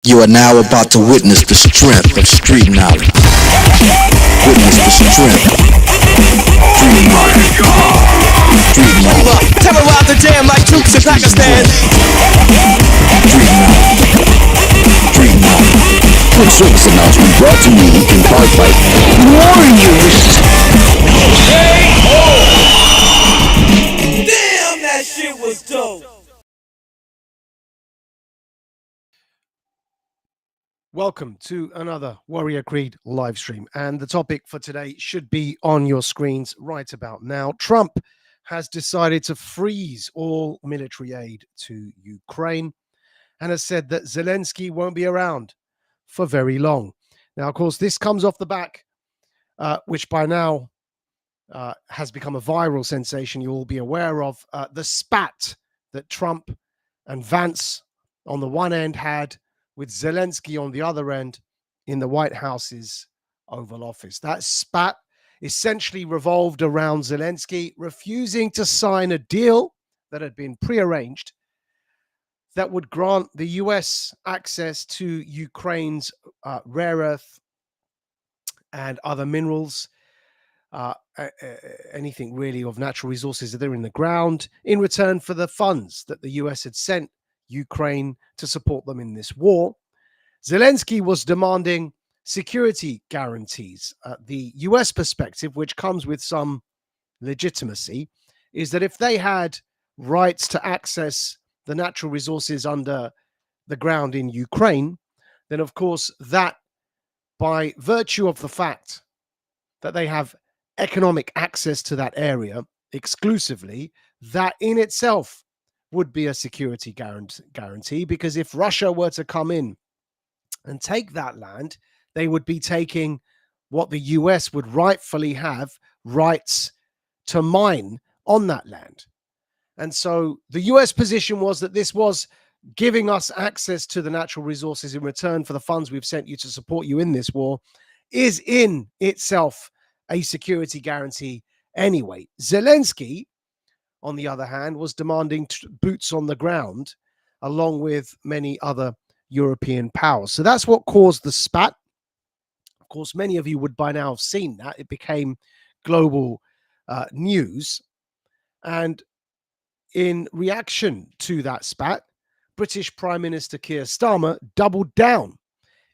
You are now about to witness the strength of street knowledge. Witness the strength of street knowledge. Street knowledge. Terrorize the jam like troops in Pakistan. Street knowledge. Street knowledge. Quick service announcement brought to you in part by Warriors. Damn, that shit was dope. Welcome to another Warrior Creed live stream. And the topic for today should be on your screens right about now. Trump has decided to freeze all military aid to Ukraine and has said that Zelensky won't be around for very long. Now, of course, this comes off the back, which by now has become a viral sensation you'll all be aware of, the spat that Trump and Vance on the one end had with Zelensky on the other end in the White House's Oval Office. That spat essentially revolved around Zelensky refusing to sign a deal that had been prearranged that would grant the US access to Ukraine's rare earth and other minerals, anything really of natural resources that are in the ground, in return for the funds that the US had sent Ukraine to support them in this war. Zelensky was demanding security guarantees. The US perspective, which comes with some legitimacy, is that if they had rights to access the natural resources under the ground in Ukraine, then of course that, by virtue of the fact that they have economic access to that area exclusively, that in itself would be a security guarantee, because if Russia were to come in and take that land, they would be taking what the US would rightfully have rights to mine on that land. And so the US position was that this was giving us access to the natural resources in return for the funds we've sent you to support you in this war is in itself a security guarantee anyway. Zelensky, on the other hand, was demanding boots on the ground, along with many other European powers. So that's what caused the spat. Of course, many of you would by now have seen that. It became global news. And in reaction to that spat, British Prime Minister Keir Starmer doubled down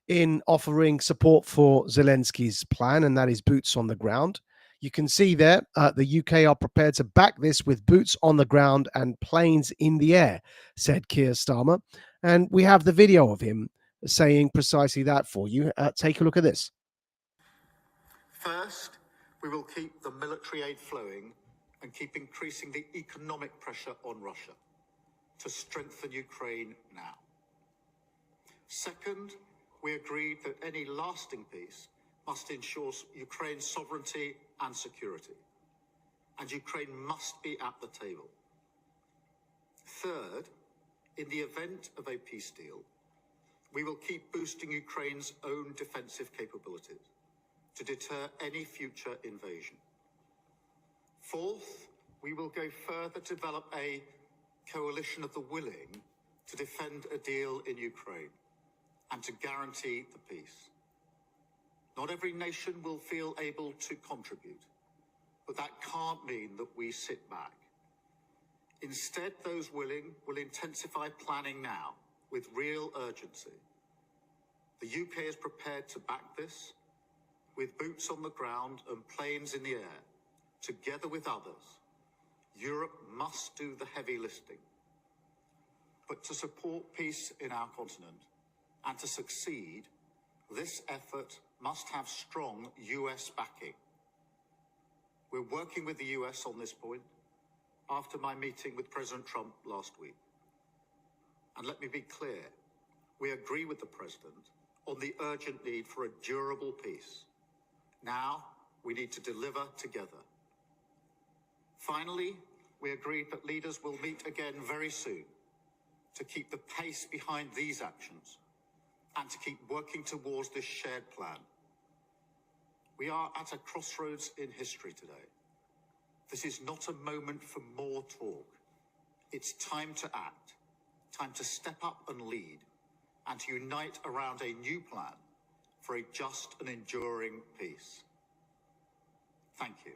in offering support for Zelensky's plan, and that is boots on the ground. You can see there, the UK are prepared to back this with boots on the ground and planes in the air, said Keir Starmer. And we have the video of him saying precisely that for you. Take a look at this. First, we will keep the military aid flowing and keep increasing the economic pressure on Russia to strengthen Ukraine now. Second, we agreed that any lasting peace must ensure Ukraine's sovereignty and security, and Ukraine must be at the table. Third, in the event of a peace deal, we will keep boosting Ukraine's own defensive capabilities to deter any future invasion. Fourth, we will go further to develop a coalition of the willing to defend a deal in Ukraine and to guarantee the peace. Not every nation will feel able to contribute, but that can't mean that we sit back. Instead, those willing will intensify planning now with real urgency. The UK is prepared to back this with boots on the ground and planes in the air. Together with others, Europe must do the heavy lifting. But to support peace in our continent and to succeed, this effort must have strong US backing. We're working with the US on this point after my meeting with President Trump last week. And let me be clear, we agree with the President on the urgent need for a durable peace. Now, we need to deliver together. Finally, we agreed that leaders will meet again very soon to keep the pace behind these actions and to keep working towards this shared plan. We are at a crossroads in history today. This is not a moment for more talk. It's time to act, time to step up and lead, and to unite around a new plan for a just and enduring peace. Thank you.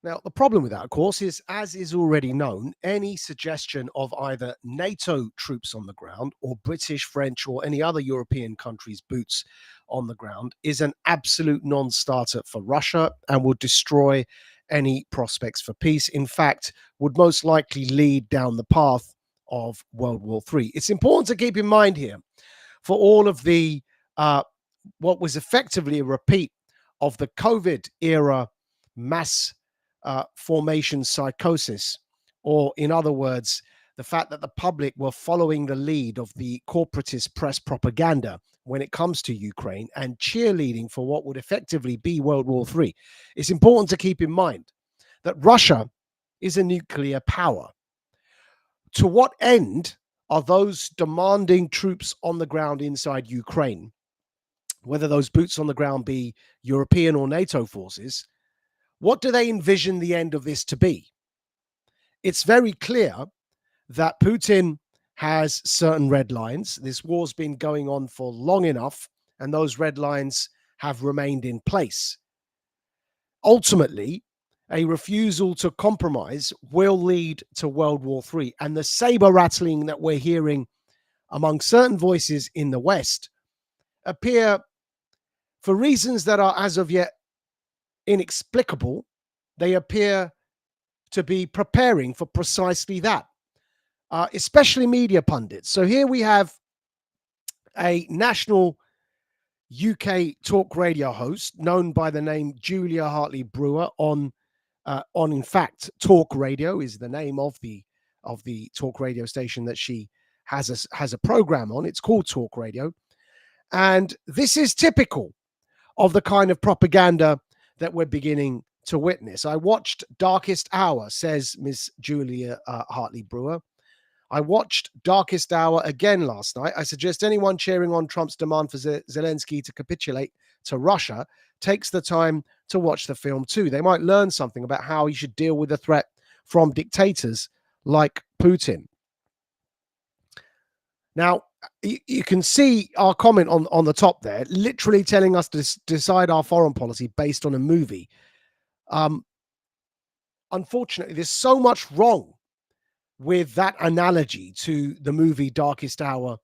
Now, the problem with that, of course, is, as is already known, any suggestion of either NATO troops on the ground or British, French, or any other European countries' boots on the ground is an absolute non-starter for Russia and will destroy any prospects for peace. In fact, would most likely lead down the path of World War III. It's important to keep in mind here, for all of the what was effectively a repeat of the COVID era mass formation psychosis, or in other words, the fact that the public were following the lead of the corporatist press propaganda when it comes to Ukraine and cheerleading for what would effectively be World War III. It's important to keep in mind that Russia is a nuclear power. To what end are those demanding troops on the ground inside Ukraine, whether those boots on the ground be European or NATO forces? What do they envision the end of this to be? It's very clear that Putin has certain red lines. This war's been going on for long enough, and those red lines have remained in place. Ultimately, a refusal to compromise will lead to World War III. And the saber rattling that we're hearing among certain voices in the West appear, for reasons that are as of yet inexplicable, they appear to be preparing for precisely that, especially media pundits. So here we have a national UK talk radio host known by the name Julia Hartley-Brewer on in fact, Talk Radio is the name of the talk radio station that she has a program on. It's called Talk Radio, and this is typical of the kind of propaganda that we're beginning to witness. I watched Darkest Hour, says Miss Julia Hartley-Brewer. I watched Darkest Hour again last night. I suggest anyone cheering on Trump's demand for Zelensky to capitulate to Russia takes the time to watch the film too. They might learn something about how he should deal with the threat from dictators like Putin. Now, you can see our comment on the top there, literally telling us to decide our foreign policy based on a movie. Unfortunately, there's so much wrong with that analogy to the movie Darkest Hour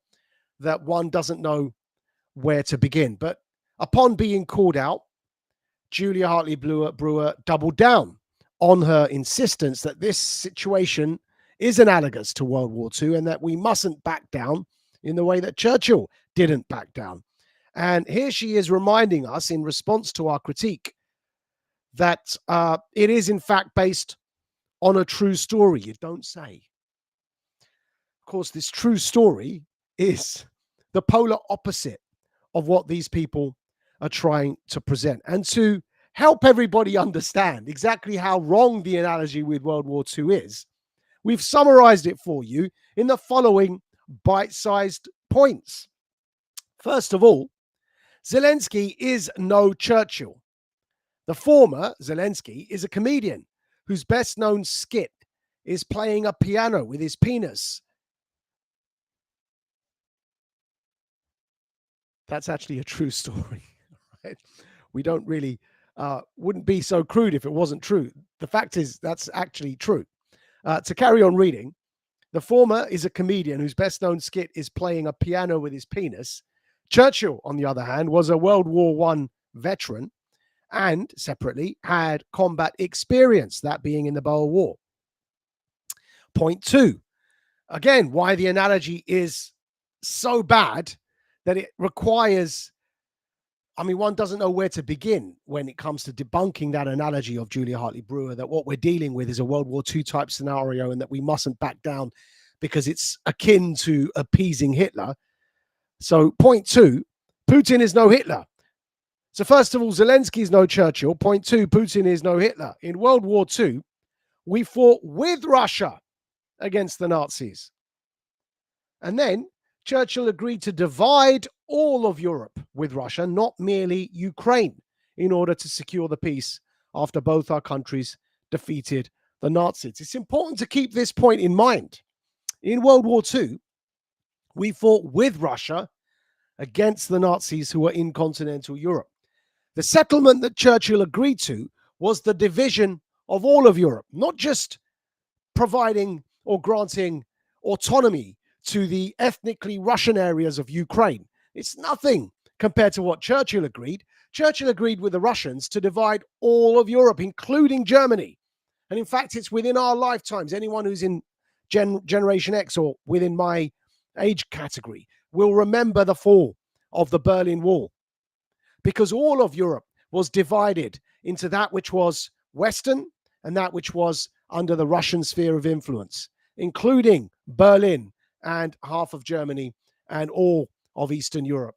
that one doesn't know where to begin. But upon being called out, Julia Hartley-Brewer doubled down on her insistence that this situation is analogous to World War II and that we mustn't back down in the way that Churchill didn't back down. And here she is reminding us, in response to our critique, that it is in fact based on a true story. You don't say. Of course, this true story is the polar opposite of what these people are trying to present. And to help everybody understand exactly how wrong the analogy with World War II is, we've summarized it for you in the following bite-sized points. First of all, Zelensky is no Churchill. The former Zelensky is a comedian whose best-known skit is playing a piano with his penis. That's actually a true story. Right? We don't really, wouldn't be so crude if it wasn't true. The fact is, that's actually true. To carry on reading, the former is a comedian whose best-known skit is playing a piano with his penis. Churchill, on the other hand, was a World War I veteran and, separately, had combat experience, that being in the Boer War. Point two, again, why the analogy is so bad that it requires, I mean, one doesn't know where to begin when it comes to debunking that analogy of Julia Hartley-Brewer, that what we're dealing with is a World War II type scenario and that we mustn't back down because it's akin to appeasing Hitler. So point two, Putin is no Hitler. So first of all, Zelensky is no Churchill. Point two, Putin is no Hitler. In World War II, we fought with Russia against the Nazis. And then Churchill agreed to divide all of Europe with Russia, not merely Ukraine, in order to secure the peace after both our countries defeated the Nazis. It's important to keep this point in mind. In World War II, we fought with Russia against the Nazis who were in continental Europe. The settlement that Churchill agreed to was the division of all of Europe, not just providing or granting autonomy to the ethnically Russian areas of Ukraine. It's nothing compared to what Churchill agreed. Churchill agreed with the Russians to divide all of Europe, including Germany. And in fact, it's within our lifetimes. Anyone who's in Generation X or within my age category will remember the fall of the Berlin Wall, because all of Europe was divided into that which was Western and that which was under the Russian sphere of influence, including Berlin and half of Germany and all of Eastern Europe.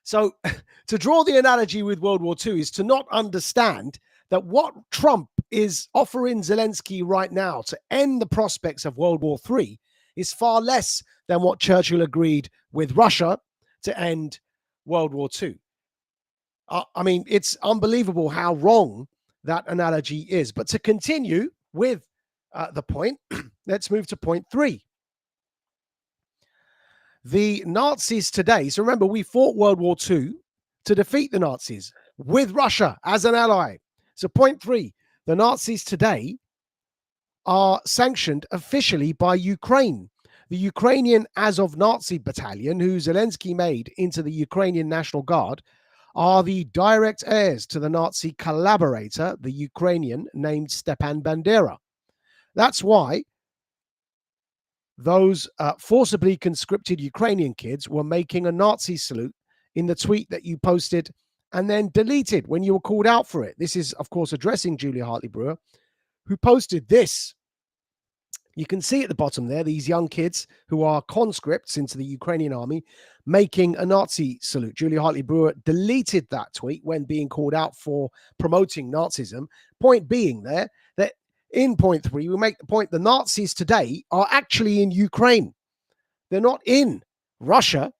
So to draw the analogy with World War II is to not understand that what Trump is offering Zelensky right now to end the prospects of World War III is far less than what Churchill agreed with Russia to end World War II. I mean, it's unbelievable how wrong that analogy is. But to continue with the point, let's move to point 3. The Nazis today, so remember, we fought World War II to defeat the Nazis with Russia as an ally. So point 3, the Nazis today are sanctioned officially by Ukraine. The Ukrainian Azov Nazi battalion, who Zelensky made into the Ukrainian National Guard, are the direct heirs to the Nazi collaborator, the Ukrainian named Stepan Bandera. That's why those forcibly conscripted Ukrainian kids were making a Nazi salute in the tweet that you posted and then deleted when you were called out for it. This is, of course, addressing Julia Hartley-Brewer, who posted this. You can see at the bottom there, these young kids who are conscripts into the Ukrainian army making a Nazi salute. Julia Hartley-Brewer deleted that tweet when being called out for promoting Nazism. Point being there that in point 3, we make the point the Nazis today are actually in Ukraine. They're not in Russia.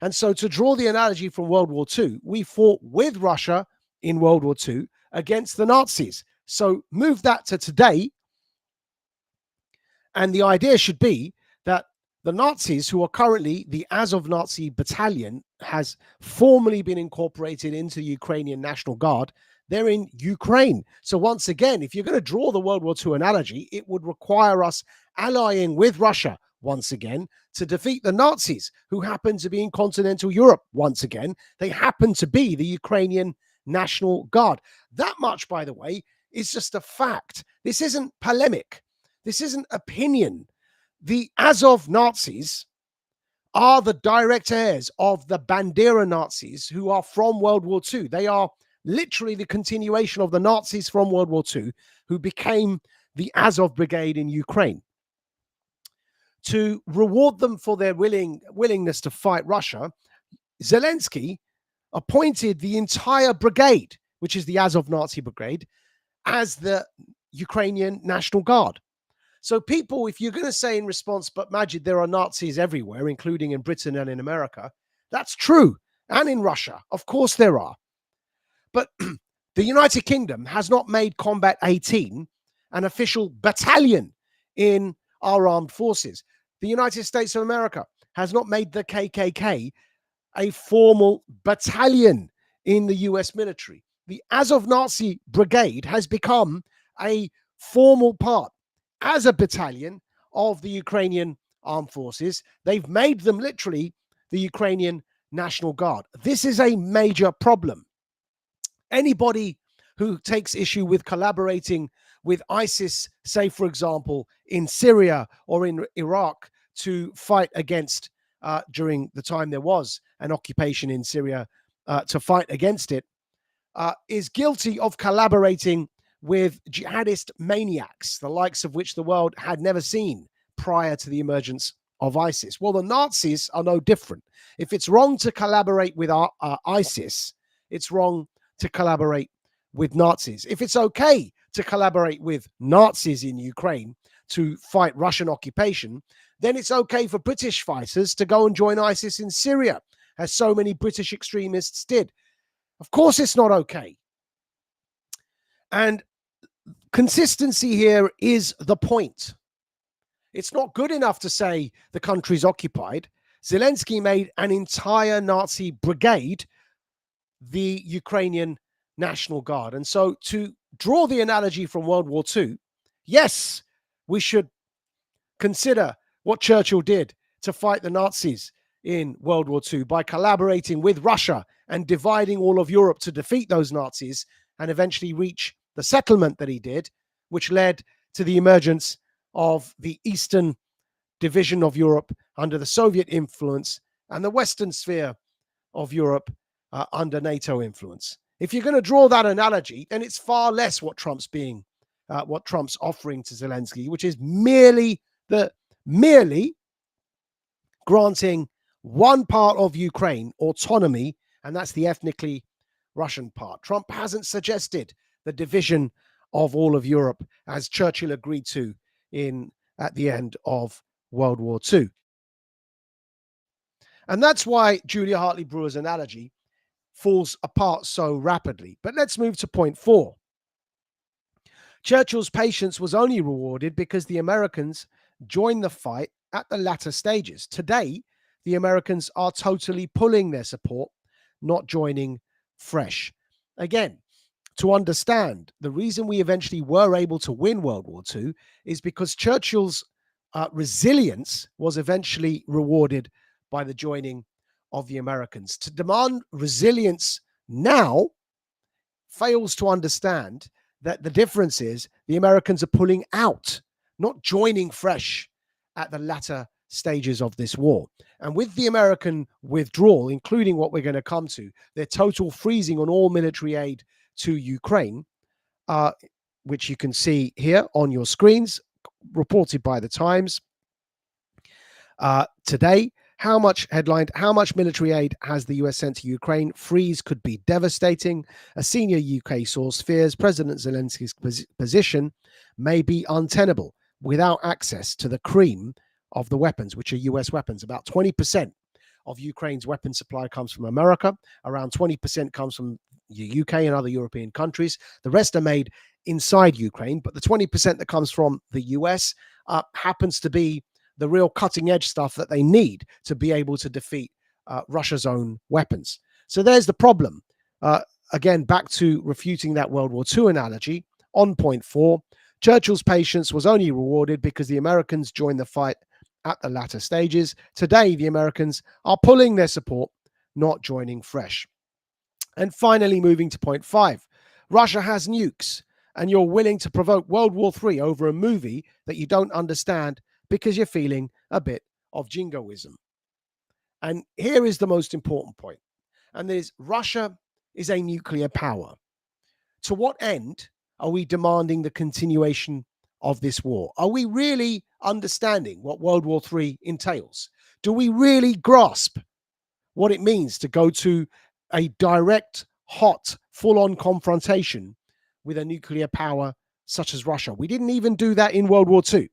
And so to draw the analogy from World War II, we fought with Russia in World War II against the Nazis. So move that to today. And the idea should be that the Nazis, who are currently the Azov Nazi battalion, has formally been incorporated into the Ukrainian National Guard. They're in Ukraine. So once again, if you're going to draw the World War II analogy, it would require us allying with Russia once again to defeat the Nazis, who happen to be in continental Europe once again. They happen to be the Ukrainian National Guard. That much, by the way, is just a fact. This isn't polemic. This isn't opinion. The Azov Nazis are the direct heirs of the Bandera Nazis, who are from World War II. They are literally the continuation of the Nazis from World War II, who became the Azov Brigade in Ukraine. To reward them for their willingness to fight Russia, Zelensky appointed the entire brigade, which is the Azov Nazi Brigade, as the Ukrainian National Guard. So people, if you're going to say in response, but Majid, there are Nazis everywhere, including in Britain and in America, that's true. And in Russia, of course there are. But the United Kingdom has not made Combat 18 an official battalion in our armed forces. The United States of America has not made the KKK a formal battalion in the US military. The Azov Nazi Brigade has become a formal part as a battalion of the Ukrainian armed forces. They've made them literally the Ukrainian National Guard. This is a major problem. Anybody who takes issue with collaborating with ISIS, say, for example, in Syria or in Iraq to fight against, during the time there was an occupation in Syria, to fight against it, is guilty of collaborating with jihadist maniacs, the likes of which the world had never seen prior to the emergence of ISIS. Well, the Nazis are no different. If it's wrong to collaborate with ISIS, it's wrong to collaborate with Nazis. If it's okay to collaborate with Nazis in Ukraine to fight Russian occupation, then it's okay for British fighters to go and join ISIS in Syria, as so many British extremists did. Of course it's not okay. And consistency here is the point. It's not good enough to say the country's occupied. Zelensky made an entire Nazi brigade the Ukrainian National Guard. And so, to draw the analogy from World War II, yes, we should consider what Churchill did to fight the Nazis in World War II by collaborating with Russia and dividing all of Europe to defeat those Nazis and eventually reach the settlement that he did, which led to the emergence of the Eastern Division of Europe under the Soviet influence and the Western sphere of Europe under NATO influence. If you're going to draw that analogy, then it's far less what Trump's offering to Zelensky, which is merely granting one part of Ukraine autonomy, and that's the ethnically Russian part. Trump hasn't suggested the division of all of Europe, as Churchill agreed to at the end of World War II. And that's why Julia Hartley Brewer's analogy falls apart so rapidly. But let's move to point 4. Churchill's patience was only rewarded because the Americans joined the fight at the latter stages. Today, the Americans are totally pulling their support, not joining fresh. Again, to understand the reason we eventually were able to win World War II is because Churchill's resilience was eventually rewarded by the joining of the Americans. To demand resilience now fails to understand that the difference is the Americans are pulling out, not joining fresh at the latter stages of this war. And with the American withdrawal, including what we're going to come to, their total freezing on all military aid to Ukraine, which you can see here on your screens, reported by the Times today. How much military aid has the US sent to Ukraine? Freeze could be devastating. A senior UK source fears President Zelensky's position may be untenable without access to the cream of the weapons, which are US weapons. About 20% of Ukraine's weapon supply comes from America. Around 20% comes from the UK and other European countries. The rest are made inside Ukraine, but the 20% that comes from the US happens to be the real cutting edge stuff that they need to be able to defeat Russia's own weapons. So there's the problem. Again, back to refuting that World War II analogy. On point 4, Churchill's patience was only rewarded because the Americans joined the fight at the latter stages. Today, the Americans are pulling their support, not joining fresh. And finally, moving to point 5, Russia has nukes, and you're willing to provoke World War III over a movie that you don't understand because you're feeling a bit of jingoism. And here is the most important point, and that is Russia is a nuclear power. To what end are we demanding the continuation of this war? Are we really understanding what World War III entails? Do we really grasp what it means to go to a direct, hot, full-on confrontation with a nuclear power such as Russia? We didn't even do that in World War II.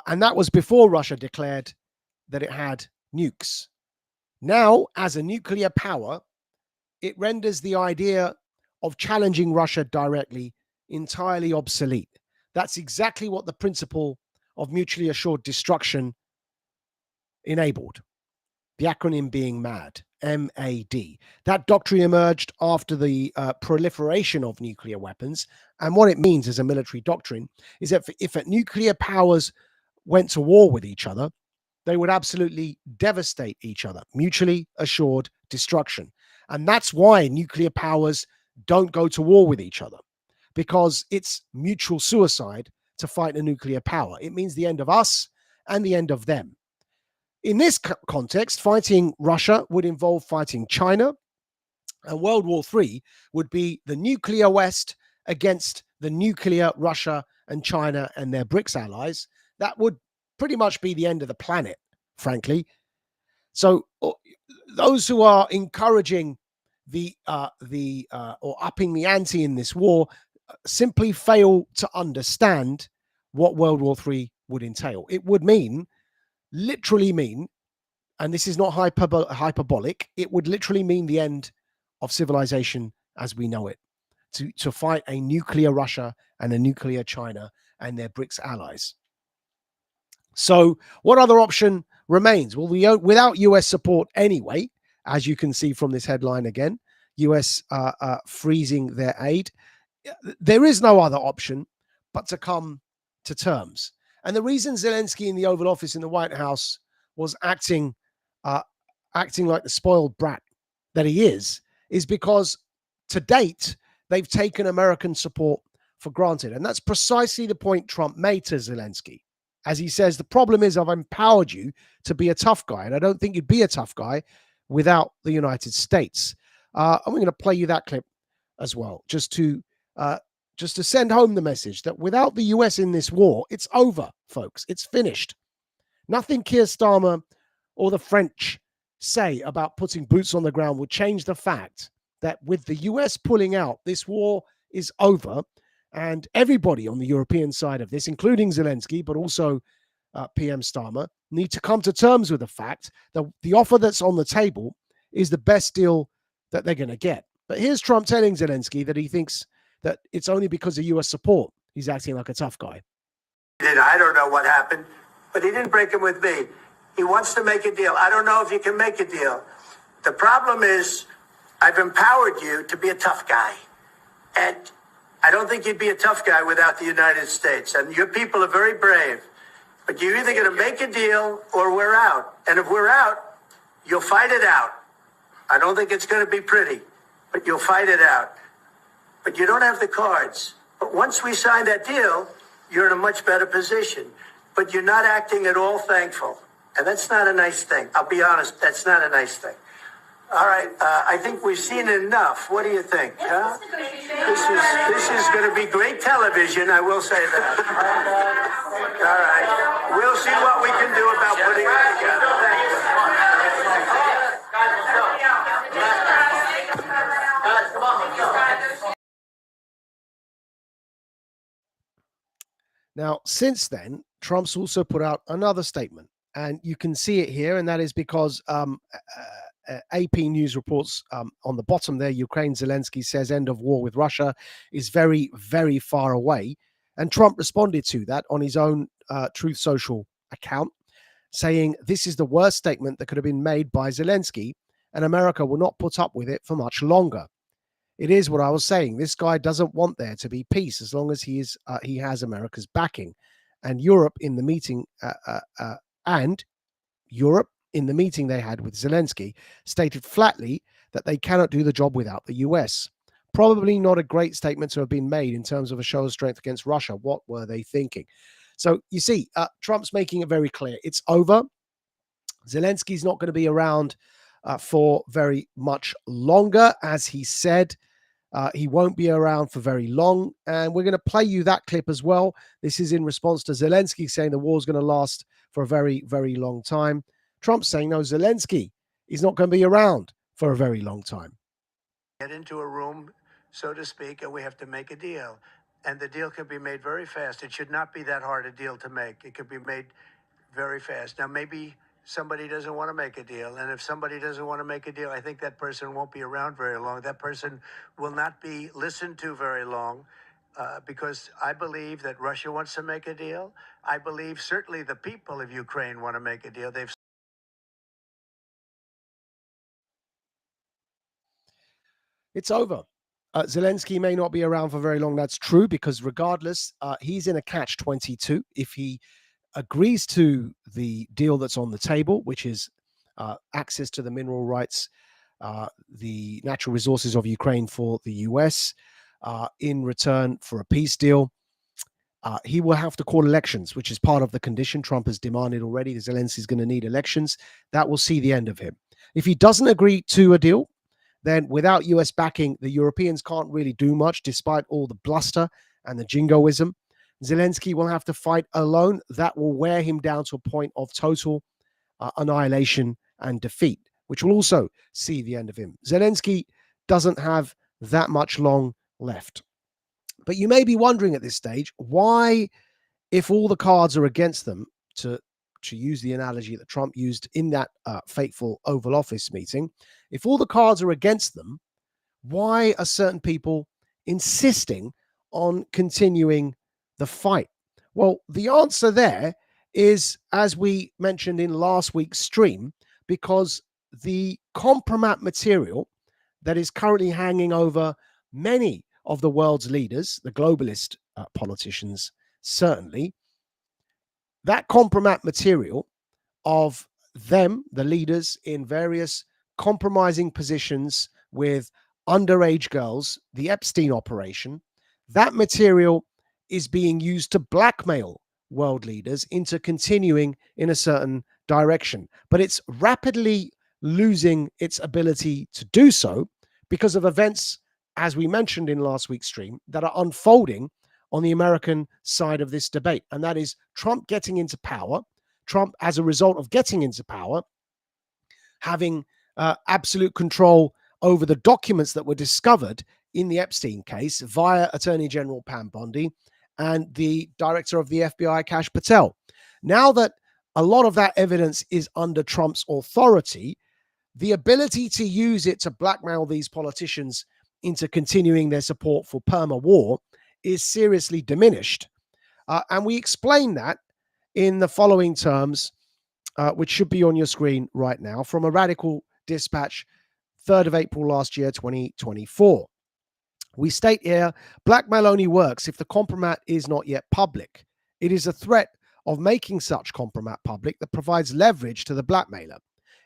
And that was before Russia declared that it had nukes. Now, as a nuclear power, it renders the idea of challenging Russia directly entirely obsolete. That's exactly what the principle of mutually assured destruction enabled. The acronym being MAD, M-A-D. That doctrine emerged after the proliferation of nuclear weapons. And what it means as a military doctrine is that if nuclear powers went to war with each other, they would absolutely devastate each other. Mutually assured destruction. And that's why nuclear powers don't go to war with each other, because it's mutual suicide to fight a nuclear power. It means the end of us and the end of them. In this context, fighting Russia would involve fighting China, and World War III would be the nuclear West against the nuclear Russia and China and their BRICS allies. That would pretty much be the end of the planet, frankly. So those who are encouraging or upping the ante in this war simply fail to understand what World War III would entail. It would literally mean, and this is not hyperbolic, it would literally mean the end of civilization as we know it. To fight a nuclear Russia and a nuclear China and their BRICS allies. So what other option remains? Well, without US support anyway, as you can see from this headline again, US freezing their aid, there is no other option but to come to terms. And the reason Zelensky in the Oval Office in the White House was acting like the spoiled brat that he is because to date, they've taken American support for granted. And that's precisely the point Trump made to Zelensky. As he says, the problem is I've empowered you to be a tough guy. And I don't think you'd be a tough guy without the United States. And we're going to play you that clip as well, just to send home the message that without the US in this war, it's over, folks. It's finished. Nothing Keir Starmer or the French say about putting boots on the ground will change the fact that with the US pulling out, this war is over. And everybody on the European side of this, including Zelensky, but also PM Starmer, need to come to terms with the fact that the offer that's on the table is the best deal that they're going to get. But here's Trump telling Zelensky that he thinks that it's only because of US support he's acting like a tough guy. I don't know what happened, but he didn't break it with me. He wants to make a deal. I don't know if you can make a deal. The problem is I've empowered you to be a tough guy. And I don't think you'd be a tough guy without the United States. And your people are very brave. But you're either going to make a deal or we're out. And if we're out, you'll fight it out. I don't think it's going to be pretty, but you'll fight it out. But you don't have the cards. But once we sign that deal, you're in a much better position. But you're not acting at all thankful. And that's not a nice thing. I'll be honest, that's not a nice thing. All right, I think we've seen enough. What do you think? Huh? This is going to be great television, I will say that. All right. We'll see what we can do about putting it together. Now, since then, Trump's also put out another statement, and you can see it here, and that is because AP News reports on the bottom there, Ukraine Zelensky says end of war with Russia is very, very far away. And Trump responded to that on his own Truth Social account, saying this is the worst statement that could have been made by Zelensky, and America will not put up with it for much longer. It is what I was saying. This guy doesn't want there to be peace as long as he has America's backing. And Europe in the meeting in the meeting they had with Zelensky, stated flatly that they cannot do the job without the US. Probably not a great statement to have been made in terms of a show of strength against Russia. What were they thinking? So you see, Trump's making it very clear. It's over. Zelensky's not going to be around for very much longer, as he said. He won't be around for very long. And we're going to play you that clip as well. This is in response to Zelensky saying the war is going to last for a very, very long time. Trump saying, no, Zelensky is not going to be around for a very long time. Get into a room, so to speak, and we have to make a deal. And the deal can be made very fast. It should not be that hard a deal to make. It could be made very fast. Now, maybe somebody doesn't want to make a deal. And if somebody doesn't want to make a deal, I think that person won't be around very long. That person will not be listened to very long. Because I believe that Russia wants to make a deal. I believe certainly the people of Ukraine want to make a deal. It's over. Zelensky may not be around for very long. That's true, because regardless, he's in a catch-22. If he agrees to the deal that's on the table, which is access to the mineral rights, the natural resources of Ukraine for the US, in return for a peace deal, he will have to call elections, which is part of the condition Trump has demanded already. Zelensky is going to need elections. That will see the end of him. If he doesn't agree to a deal, then without US backing, the Europeans can't really do much, despite all the bluster and the jingoism. Zelensky will have to fight alone. That will wear him down to a point of total annihilation and defeat, which will also see the end of him. Zelensky doesn't have that much long left. But you may be wondering at this stage, why, if all the cards are against them, to use the analogy that Trump used in that fateful Oval Office meeting, if all the cards are against them, why are certain people insisting on continuing the fight? Well, the answer there is, as we mentioned in last week's stream, because the compromat material that is currently hanging over many of the world's leaders, the globalist politicians, certainly, that compromat material of them, the leaders in various compromising positions with underage girls, the Epstein operation, that material is being used to blackmail world leaders into continuing in a certain direction. But it's rapidly losing its ability to do so because of events, as we mentioned in last week's stream, that are unfolding on the American side of this debate. And that is Trump getting into power. Trump, as a result of getting into power, having absolute control over the documents that were discovered in the Epstein case via Attorney General Pam Bondi and the director of the FBI, Kash Patel. Now that a lot of that evidence is under Trump's authority, the ability to use it to blackmail these politicians into continuing their support for perma war is seriously diminished. And we explain that in the following terms, which should be on your screen right now, from a Radical Dispatch, 3rd of April last year, 2024. We state here, blackmail only works if the compromat is not yet public. It is a threat of making such compromat public that provides leverage to the blackmailer.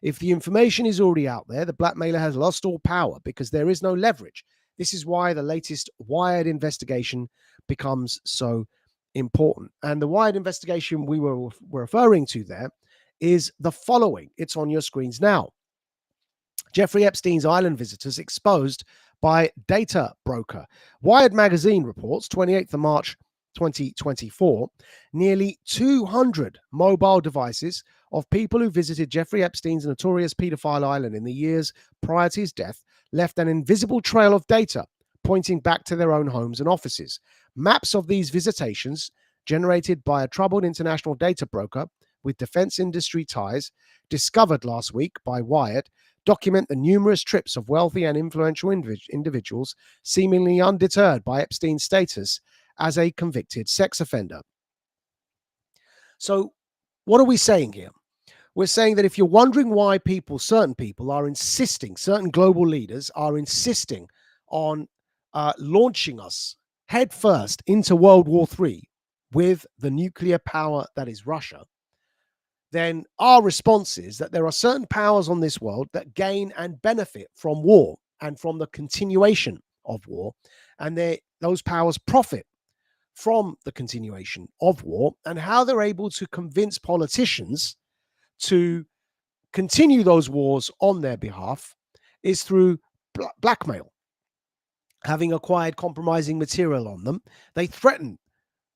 If the information is already out there, the blackmailer has lost all power because there is no leverage. This is why the latest Wired investigation becomes so important. And the Wired investigation we were referring to there is the following. It's on your screens now. Jeffrey Epstein's island visitors exposed by data broker. Wired magazine reports, 28th of March 2024, nearly 200 mobile devices of people who visited Jeffrey Epstein's notorious pedophile island in the years prior to his death left an invisible trail of data pointing back to their own homes and offices. Maps of these visitations, generated by a troubled international data broker with defense industry ties, discovered last week by Wired, document the numerous trips of wealthy and influential individuals seemingly undeterred by Epstein's status as a convicted sex offender. So what are we saying here? We're saying that if you're wondering why certain people are insisting, certain global leaders are insisting on launching us headfirst into World War III with the nuclear power that is Russia, then our response is that there are certain powers on this world that gain and benefit from war and from the continuation of war, and those powers profit from the continuation of war, and how they're able to convince politicians to continue those wars on their behalf is through blackmail. Having acquired compromising material on them, they threaten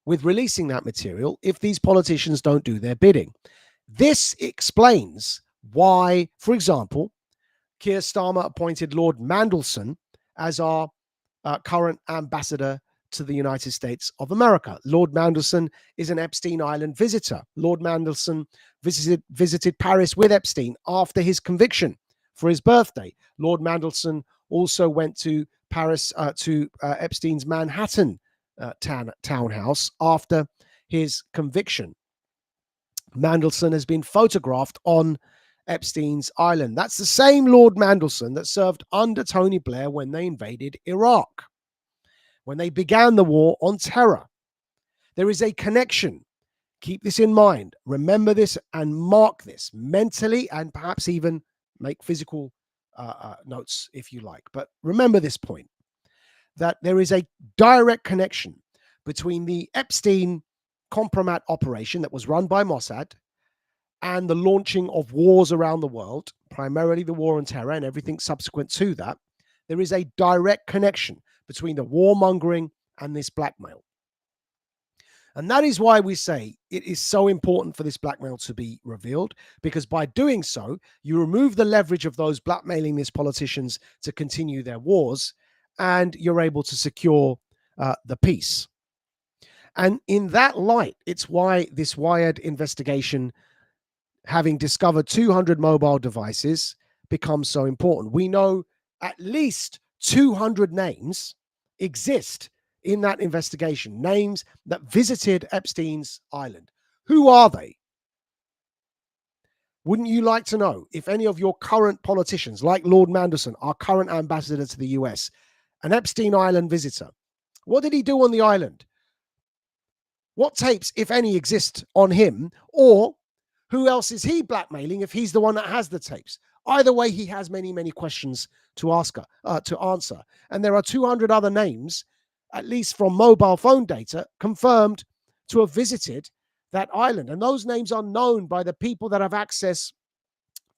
with releasing that material if these politicians don't do their bidding. This explains why, for example, Keir Starmer appointed Lord Mandelson as our current ambassador to the United States of America. Lord Mandelson is an Epstein Island visitor. Lord Mandelson visited Paris with Epstein after his conviction for his birthday. Lord Mandelson also went to Paris to Epstein's Manhattan townhouse after his conviction. Mandelson has been photographed on Epstein's island. That's the same Lord Mandelson that served under Tony Blair when they invaded Iraq, when they began the war on terror. There is a connection. Keep this in mind. Remember this and mark this mentally, and perhaps even make physical notes if you like. But remember this point, that there is a direct connection between the Epstein compromat operation that was run by Mossad and the launching of wars around the world, primarily the war on terror and everything subsequent to that. There is a direct connection between the warmongering and this blackmail. And that is why we say it is so important for this blackmail to be revealed, because by doing so, you remove the leverage of those blackmailing these politicians to continue their wars, and you're able to secure the peace. And in that light, it's why this Wired investigation, having discovered 200 mobile devices, becomes so important. We know at least 200 names exist in that investigation, names that visited Epstein's island. Who are they? Wouldn't you like to know if any of your current politicians, like Lord Mandelson, our current ambassador to the US, an Epstein Island visitor? What did he do on the island? What tapes, if any, exist on him? Or who else is he blackmailing if he's the one that has the tapes? Either way, he has many, many questions to answer. And there are 200 other names, at least from mobile phone data, confirmed to have visited that island. And those names are known by the people that have access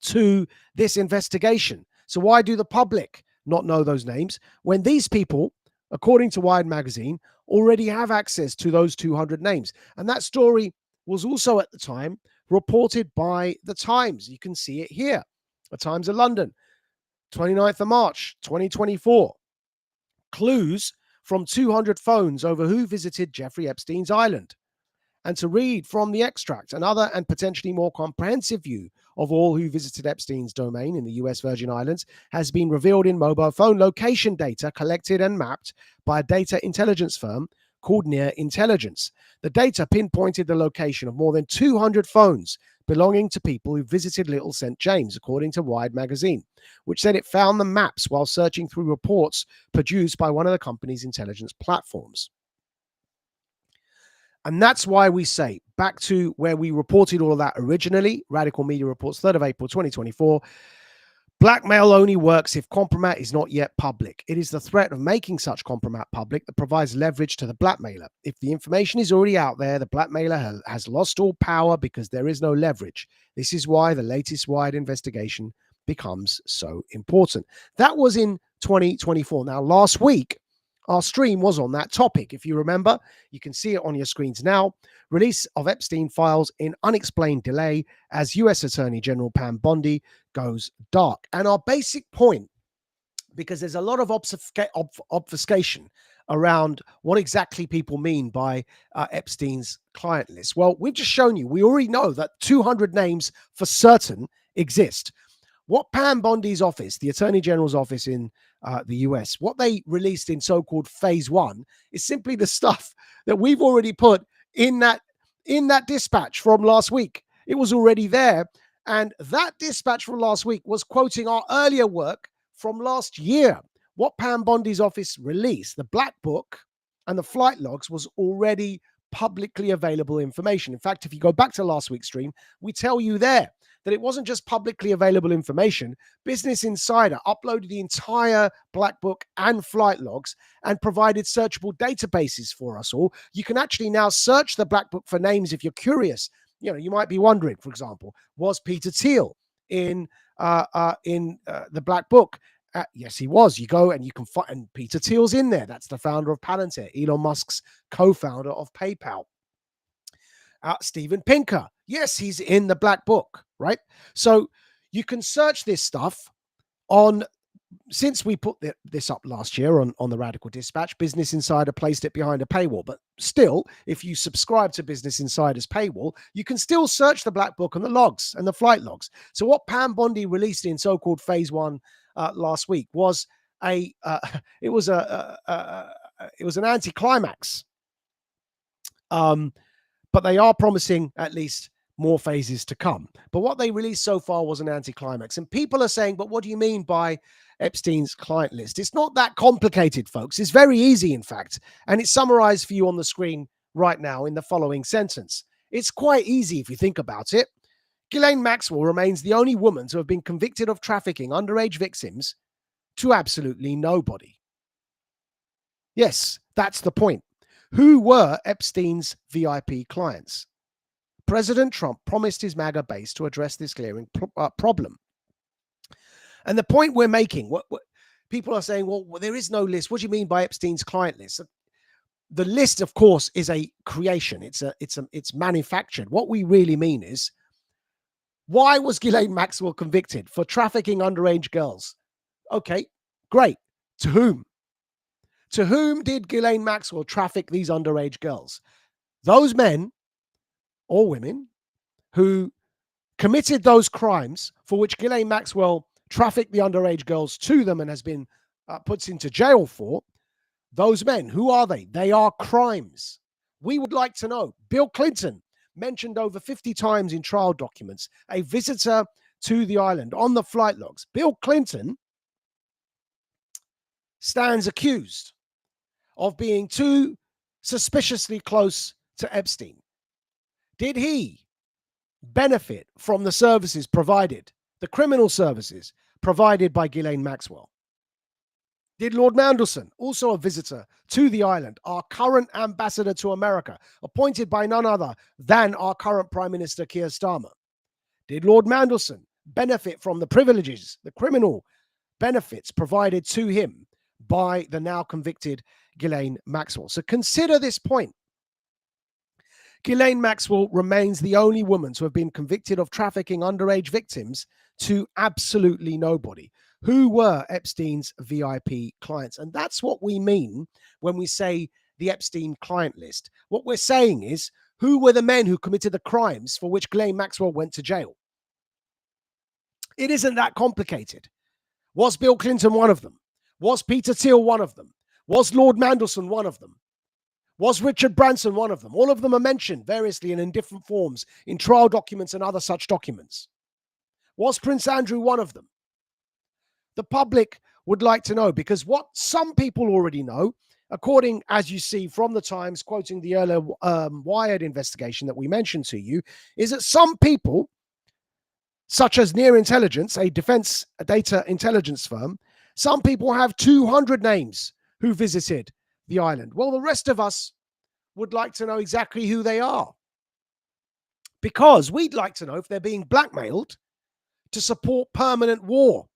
to this investigation. So why do the public not know those names when these people, according to Wired magazine, already have access to those 200 names? And that story was also at the time reported by The Times. You can see it here. The Times of London, 29th of March, 2024. Clues from 200 phones over who visited Jeffrey Epstein's island. And to read from the extract, another and potentially more comprehensive view of all who visited Epstein's domain in the US Virgin Islands has been revealed in mobile phone location data collected and mapped by a data intelligence firm called Near Intelligence. The data pinpointed the location of more than 200 phones belonging to people who visited Little St. James, according to Wired magazine, which said it found the maps while searching through reports produced by one of the company's intelligence platforms. And that's why we say, back to where we reported all of that originally, Radical Media Reports, 3rd of April, 2024, blackmail only works if compromat is not yet public. It is the threat of making such compromat public that provides leverage to the blackmailer. If the information is already out there, the blackmailer has lost all power because there is no leverage. This is why the latest Wired investigation becomes so important. That was in 2024. Now, last week, our stream was on that topic. If you remember, you can see it on your screens now. Release of Epstein files in unexplained delay as US Attorney General Pam Bondi goes dark. And our basic point, because there's a lot of obfuscation around what exactly people mean by Epstein's client list. Well, we've just shown you, we already know that 200 names for certain exist. What Pam Bondi's office, the Attorney General's office in the US, what they released in so-called phase 1 is simply the stuff that we've already put in that dispatch from last week. It was already there. And that dispatch from last week was quoting our earlier work from last year. What Pam Bondi's office released, the Black Book and the flight logs, was already publicly available information. In fact, if you go back to last week's stream, we tell you there that it wasn't just publicly available information. Business Insider uploaded the entire Black Book and flight logs and provided searchable databases for us all. You can actually now search the Black Book for names if you're curious. You know, you might be wondering, for example, was Peter Thiel in the Black Book? Yes, he was. You go and you can find, and Peter Thiel's in there. That's the founder of Palantir, Elon Musk's co-founder of PayPal. Steven Pinker. Yes, he's in the Black Book, right? So you can search this stuff on, since we put this up last year on the Radical Dispatch, Business Insider placed it behind a paywall. But still, if you subscribe to Business Insider's paywall, you can still search the Black Book and the logs and the flight logs. So what Pam Bondi released in so-called phase 1 last week was it was an anticlimax. But they are promising at least more phases to come. But what they released so far was an anticlimax. And people are saying, but what do you mean by Epstein's client list? It's not that complicated, folks. It's very easy, in fact. And it's summarized for you on the screen right now in the following sentence. It's quite easy if you think about it. Ghislaine Maxwell remains the only woman to have been convicted of trafficking underage victims to absolutely nobody. Yes, that's the point. Who were Epstein's VIP clients? President Trump promised his MAGA base to address this glaring problem. And the point we're making, what people are saying, well, there is no list. What do you mean by Epstein's client list? The list, of course, is a creation. It's manufactured. What we really mean is, why was Ghislaine Maxwell convicted for trafficking underage girls? Okay, great. To whom? To whom did Ghislaine Maxwell traffic these underage girls? Those men or women who committed those crimes for which Ghislaine Maxwell trafficked the underage girls to them and has been put into jail for, Those men, who are they? They are crimes. We would like to know. Bill Clinton, mentioned over 50 times in trial documents, a visitor to the island on the flight logs. Bill Clinton stands accused of being too suspiciously close to Epstein. Did he benefit from the services provided, the criminal services provided by Ghislaine Maxwell? Did Lord Mandelson, also a visitor to the island, our current ambassador to America, appointed by none other than our current Prime Minister Keir Starmer, did Lord Mandelson benefit from the privileges, the criminal benefits provided to him by the now convicted Ghislaine Maxwell? So consider this point. Ghislaine Maxwell remains the only woman to have been convicted of trafficking underage victims to absolutely nobody. Who were Epstein's VIP clients? And that's what we mean when we say the Epstein client list. What we're saying is, who were the men who committed the crimes for which Ghislaine Maxwell went to jail? It isn't that complicated. Was Bill Clinton one of them? Was Peter Thiel one of them? Was Lord Mandelson one of them? Was Richard Branson one of them? All of them are mentioned variously and in different forms in trial documents and other such documents. Was Prince Andrew one of them? The public would like to know, because what some people already know, according, as you see from the Times, quoting the earlier Wired investigation that we mentioned to you, is that some people, such as Near Intelligence, a defense data intelligence firm, some people have 200 names who visited the island. Well, the rest of us would like to know exactly who they are, because we'd like to know if they're being blackmailed to support permanent war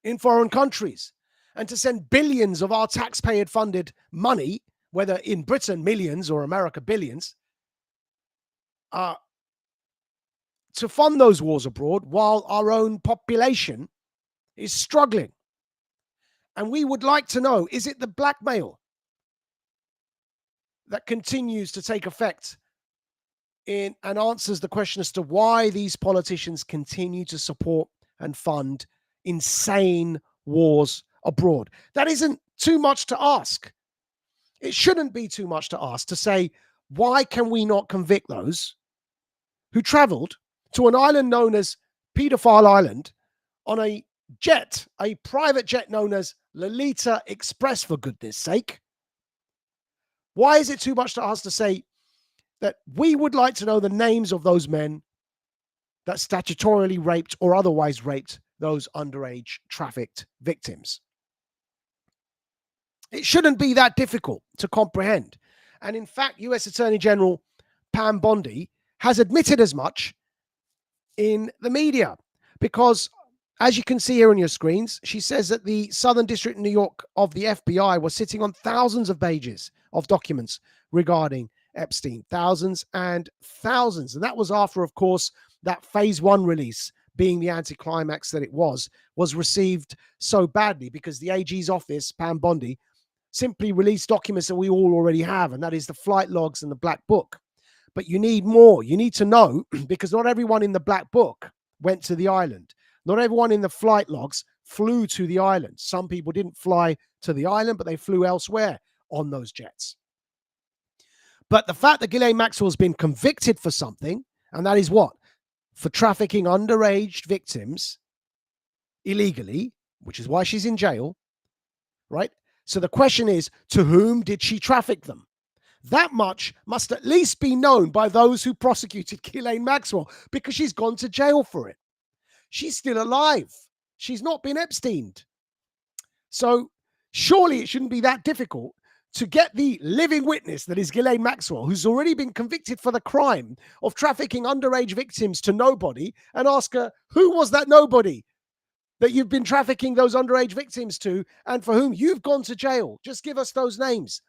in foreign countries and to send billions of our taxpayer-funded money, whether in Britain millions or America billions, to fund those wars abroad while our own population is struggling. And we would like to know, is it the blackmail that continues to take effect and answers the question as to why these politicians continue to support and fund insane wars abroad? That isn't too much to ask. It shouldn't be too much to ask to say, why can we not convict those who traveled to an island known as Pedophile Island on a jet, a private jet known as Lolita Express, for goodness sake? Why is it too much to ask to say that we would like to know the names of those men that statutorily raped or otherwise raped those underage trafficked victims? It shouldn't be that difficult to comprehend. And in fact, US Attorney General Pam Bondi has admitted as much in the media, because as you can see here on your screens, she says that the Southern District in New York of the FBI was sitting on thousands of pages of documents regarding Epstein, thousands and thousands. And that was after, of course, that phase one release, being the anticlimax that it was received so badly because the AG's office, Pam Bondi, simply released documents that we all already have, and that is the flight logs and the black book. But you need more. You need to know, because not everyone in the black book went to the island. Not everyone in the flight logs flew to the island. Some people didn't fly to the island, but they flew elsewhere on those jets. But the fact that Ghislaine Maxwell's been convicted for something, and that is what? For trafficking underage victims illegally, which is why she's in jail, right? So the question is, to whom did she traffic them? That much must at least be known by those who prosecuted Ghislaine Maxwell, because she's gone to jail for it. She's still alive. She's not been Epsteined. So surely it shouldn't be that difficult to get the living witness that is Ghislaine Maxwell, who's already been convicted for the crime of trafficking underage victims to nobody, and ask her, who was that nobody that you've been trafficking those underage victims to and for whom you've gone to jail? Just give us those names.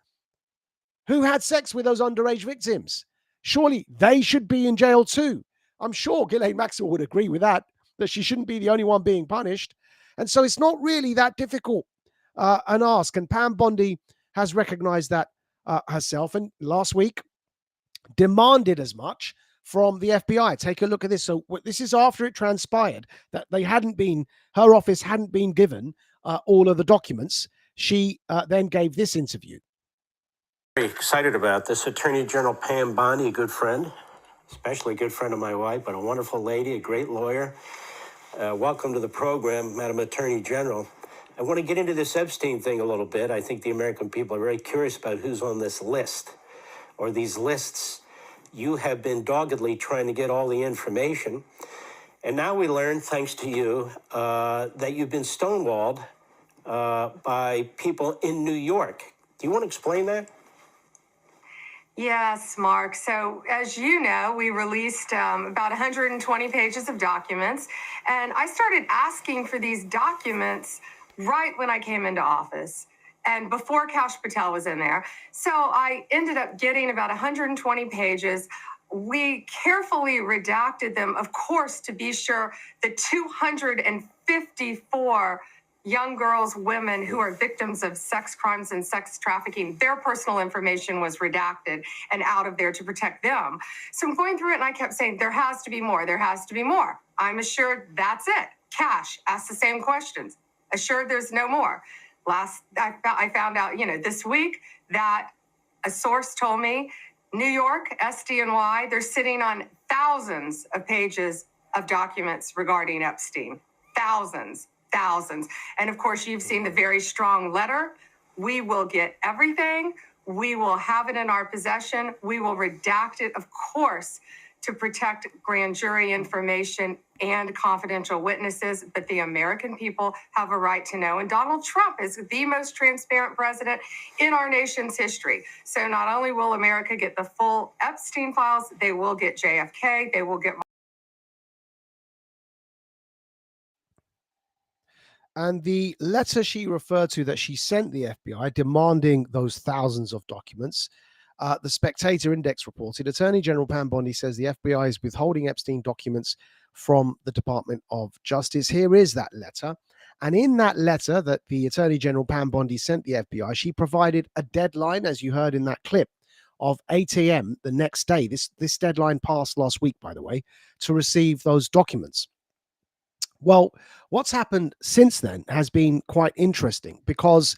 Who had sex with those underage victims? Surely they should be in jail too. I'm sure Ghislaine Maxwell would agree with that she shouldn't be the only one being punished. And so it's not really that difficult an ask. And Pam Bondi has recognized that herself, and last week demanded as much from the FBI. Take a look at this. So this is after it transpired that her office hadn't been given all of the documents. She then gave this interview. Very excited about this. Attorney General Pam Bondi, a good friend, especially a good friend of my wife, but a wonderful lady, a great lawyer. Welcome to the program, Madam Attorney General. I want to get into this Epstein thing a little bit. I think the American people are very curious about who's on this list or these lists. You have been doggedly trying to get all the information. And now we learn, thanks to you, that you've been stonewalled by people in New York. Do you want to explain that? Yes, Mark. So as you know, we released about 120 pages of documents, and I started asking for these documents right when I came into office and before Kash Patel was in there. So I ended up getting about 120 pages. We carefully redacted them, of course, to be sure the 254 young girls, women who are victims of sex crimes and sex trafficking, their personal information was redacted and out of there to protect them. So I'm going through it and I kept saying, there has to be more, there has to be more. I'm assured that's it. Kash asked the same questions. Assured there's no more. I found out, this week that a source told me New York, SDNY, they're sitting on thousands of pages of documents regarding Epstein. Thousands. And of course, you've seen the very strong letter. We will get everything. We will have it in our possession. We will redact it, of course, to protect grand jury information and confidential witnesses. But the American people have a right to know. And Donald Trump is the most transparent president in our nation's history. So not only will America get the full Epstein files, they will get JFK, they will get... And the letter she referred to that she sent the FBI demanding those thousands of documents, the Spectator Index reported, Attorney General Pam Bondi says the FBI is withholding Epstein documents from the Department of Justice. Here is that letter. And in that letter that the Attorney General Pam Bondi sent the FBI, she provided a deadline, as you heard in that clip, of 8 a.m. the next day. This deadline passed last week, by the way, to receive those documents. Well, what's happened since then has been quite interesting because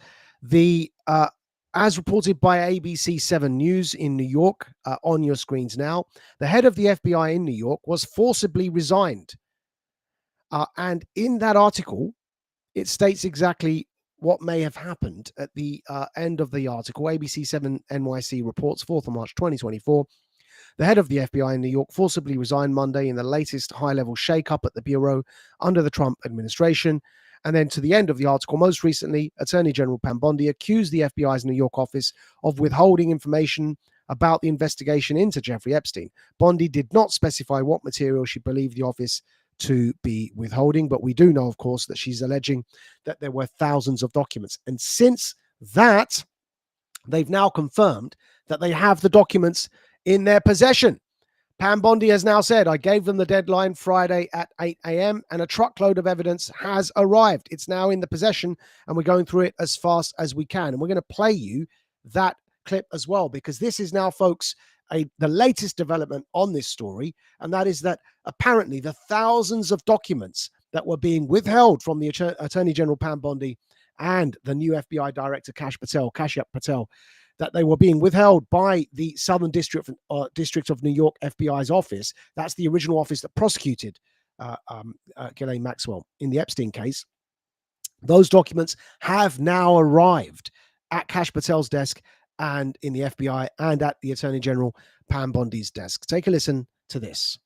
as reported by ABC 7 News in New York, on your screens now, the head of the FBI in New York was forcibly resigned. And in that article, it states exactly what may have happened at the end of the article. ABC 7 NYC reports 4th of March 2024. The head of the FBI in New York forcibly resigned Monday in the latest high-level shakeup at the Bureau under the Trump administration. And then to the end of the article, most recently, Attorney General Pam Bondi accused the FBI's New York office of withholding information about the investigation into Jeffrey Epstein. Bondi did not specify what material she believed the office to be withholding, but we do know, of course, that she's alleging that there were thousands of documents. And since that, they've now confirmed that they have the documents in their possession. Pam Bondi has now said, I gave them the deadline Friday at 8 a.m. and a truckload of evidence has arrived. It's now in the possession and we're going through it as fast as we can. And we're going to play you that clip as well, because this is now, folks, the latest development on this story. And that is that apparently the thousands of documents that were being withheld from the Attorney General Pam Bondi and the new FBI Director Kash Patel, that they were being withheld by the Southern District of New York FBI's office. That's the original office that prosecuted Ghislaine Maxwell in the Epstein case. Those documents have now arrived at Kash Patel's desk and in the FBI and at the Attorney General Pam Bondi's desk. Take a listen to this.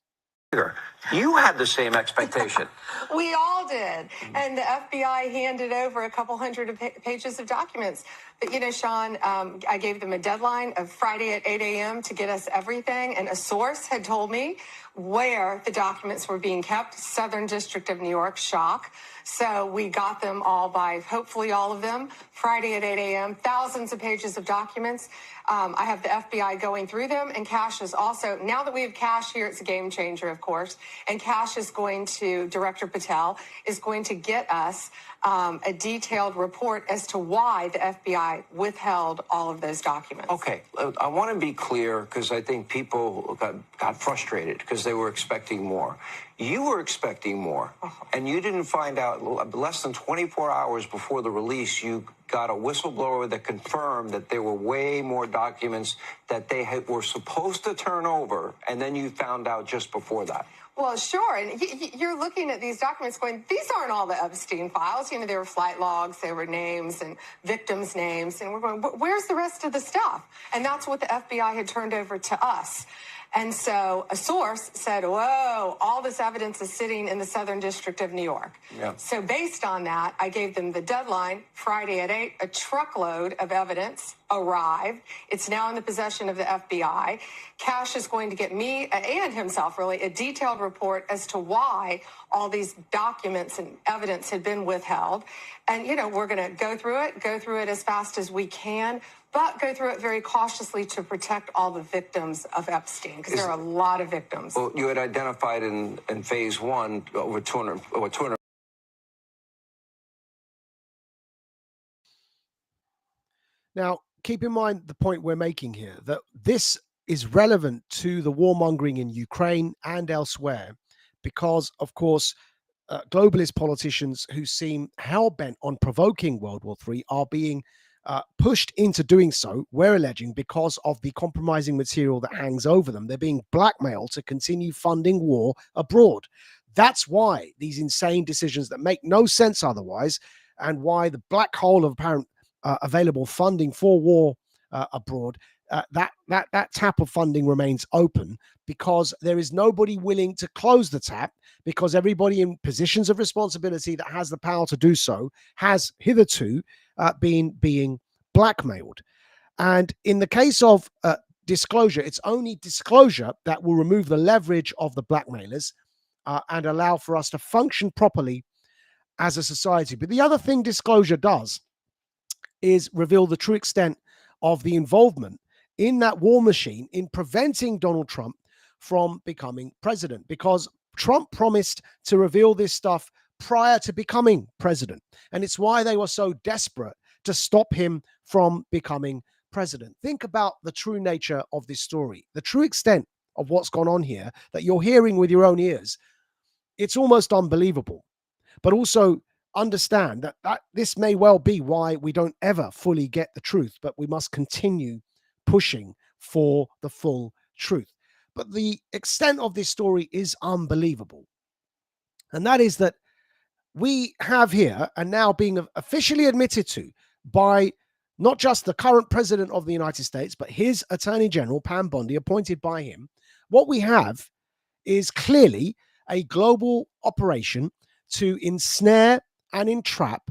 You had the same expectation. We all did. And the FBI handed over a couple hundred pages of documents. But, Sean, I gave them a deadline of Friday at 8 a.m. to get us everything. And a source had told me where the documents were being kept. Southern District of New York, shock. So we got them all by, hopefully all of them, Friday at 8 a.m. Thousands of pages of documents. I have the FBI going through them, and Kash is also, now that we have Kash here, it's a game changer, of course, and Kash is going to, Director Patel, is going to get us a detailed report as to why the FBI withheld all of those documents. Okay, I want to be clear because I think people got frustrated because they were expecting more. You were expecting more, and you didn't find out less than 24 hours before the release. You got a whistleblower that confirmed that there were way more documents that they were supposed to turn over, and then you found out just before that. Well, sure. And you're looking at these documents going, these aren't all the Epstein files. You know, there were flight logs, there were names and victims' names. And we're going, where's the rest of the stuff? And that's what the FBI had turned over to us. And so a source said, whoa, all this evidence is sitting in the Southern District of New York. Yeah. So based on that, I gave them the deadline, Friday at 8, a truckload of evidence arrived. It's now in the possession of the FBI. Cash is going to get me and himself, really, a detailed report as to why all these documents and evidence had been withheld. And, you know, we're going to go through it as fast as we can, but go through it very cautiously to protect all the victims of Epstein, because there are a lot of victims. Well, you had identified in phase one over 200. Now, keep in mind the point we're making here, that this is relevant to the warmongering in Ukraine and elsewhere, because, of course, globalist politicians who seem hell-bent on provoking World War III are being pushed into doing so, we're alleging, because of the compromising material that hangs over them. They're being blackmailed to continue funding war abroad. That's why these insane decisions that make no sense otherwise, and why the black hole of apparent available funding for war abroad, that tap of funding remains open, because there is nobody willing to close the tap, because everybody in positions of responsibility that has the power to do so has hitherto being blackmailed. And in the case of disclosure, it's only disclosure that will remove the leverage of the blackmailers and allow for us to function properly as a society. But the other thing disclosure does is reveal the true extent of the involvement in that war machine in preventing Donald Trump from becoming president, because Trump promised to reveal this stuff prior to becoming president. And it's why they were so desperate to stop him from becoming president. Think about the true nature of this story, the true extent of what's gone on here that you're hearing with your own ears. It's almost unbelievable. But also understand that this may well be why we don't ever fully get the truth, but we must continue pushing for the full truth. But the extent of this story is unbelievable. And that is that we have here, and now being officially admitted to by not just the current president of the United States, but his attorney general, Pam Bondi, appointed by him, what we have is clearly a global operation to ensnare and entrap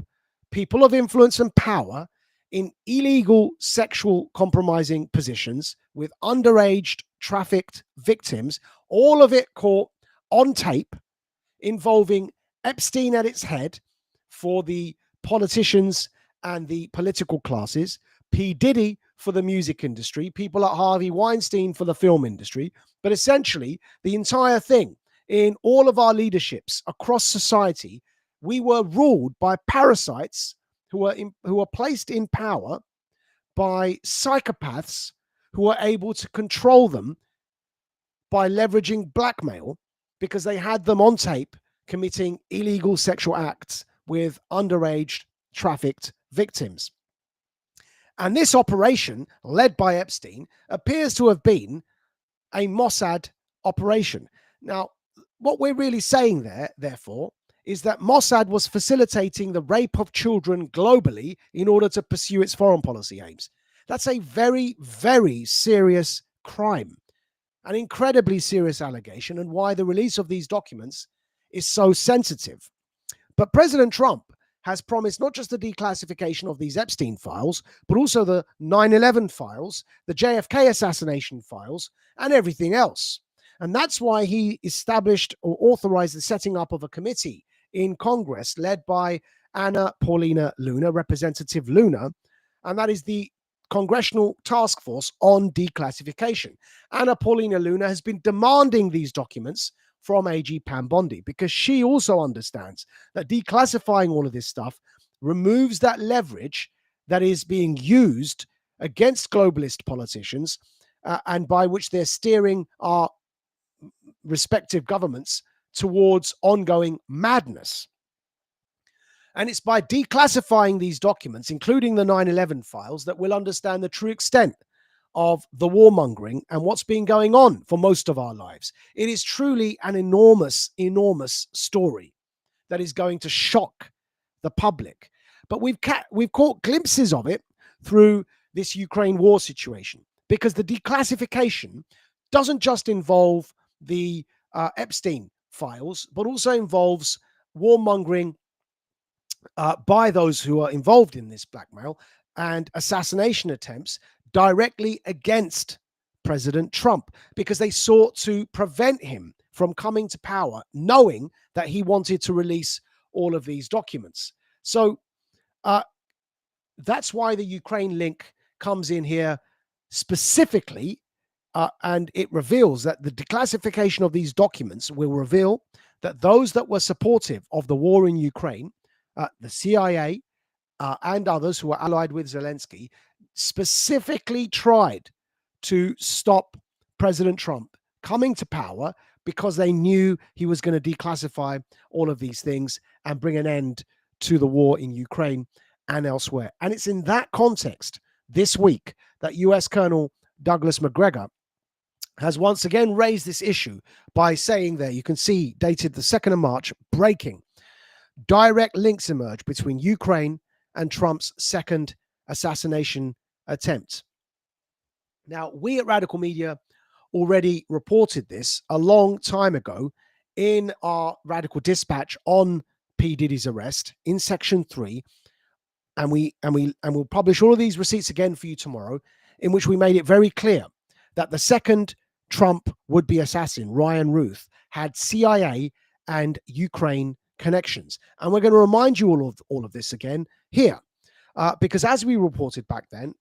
people of influence and power in illegal sexual compromising positions with underage trafficked victims, all of it caught on tape, involving Epstein at its head for the politicians and the political classes, P. Diddy for the music industry, people like Harvey Weinstein for the film industry, but essentially the entire thing. In all of our leaderships across society, we were ruled by parasites who are placed in power by psychopaths who are able to control them by leveraging blackmail, because they had them on tape committing illegal sexual acts with underage trafficked victims. And this operation, led by Epstein, appears to have been a Mossad operation. Now, what we're really saying there, therefore, is that Mossad was facilitating the rape of children globally in order to pursue its foreign policy aims. That's a very, very serious crime, an incredibly serious allegation, and why the release of these documents is so sensitive. But President Trump has promised not just the declassification of these Epstein files, but also the 9/11 files, the JFK assassination files, and everything else. And that's why he established or authorized the setting up of a committee in Congress led by Anna Paulina Luna, Representative Luna, and that is the Congressional Task Force on Declassification. Anna Paulina Luna has been demanding these documents from AG Pam Bondi, because she also understands that declassifying all of this stuff removes that leverage that is being used against globalist politicians and by which they're steering our respective governments towards ongoing madness. And it's by declassifying these documents, including the 9/11 files, that we'll understand the true extent of the warmongering and what's been going on for most of our lives. It is truly an enormous, enormous story that is going to shock the public. But we've caught glimpses of it through this Ukraine war situation, because the declassification doesn't just involve the Epstein files, but also involves warmongering by those who are involved in this blackmail and assassination attempts directly against President Trump, because they sought to prevent him from coming to power, knowing that he wanted to release all of these documents. So that's why the Ukraine link comes in here specifically, and it reveals that the declassification of these documents will reveal that those that were supportive of the war in Ukraine, the CIA and others who were allied with Zelensky, specifically tried to stop President Trump coming to power because they knew he was going to declassify all of these things and bring an end to the war in Ukraine and elsewhere. And it's in that context this week that US Colonel Douglas Macgregor has once again raised this issue by saying there, you can see dated the 2nd of March, breaking, direct links emerge between Ukraine and Trump's second assassination attempt. Now, we at Radical Media already reported this a long time ago in our Radical Dispatch on P. Diddy's arrest in Section 3, and we'll publish all of these receipts again for you tomorrow, in which we made it very clear that the second Trump would-be assassin, Ryan Ruth, had CIA and Ukraine connections. And we're going to remind you all of this again here, because as we reported back then,